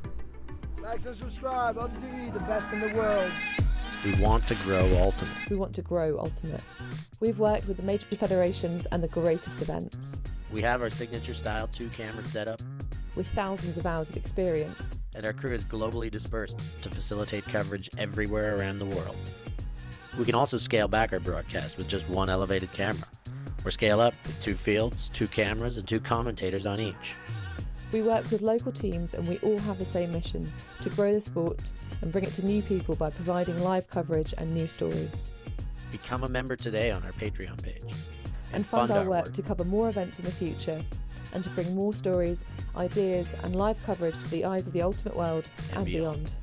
Like and subscribe, ULTI.TV, the best in the world. We want to grow Ultimate. we want to grow Ultimate. We've worked with the major federations and the greatest events. We have our signature style 2-camera setup, with thousands of hours of experience. and our crew is globally dispersed to facilitate coverage everywhere around the world. We can also scale back our broadcast with just one elevated camera, or scale up with 2 fields, 2 cameras, and 2 commentators on each. We work with local teams and we all have the same mission, to grow the sport and bring it to new people by providing live coverage and new stories. Become a member today on our Patreon page. And fund our work to cover more events in the future and to bring more stories, ideas and live coverage to the eyes of the Ultimate world and beyond.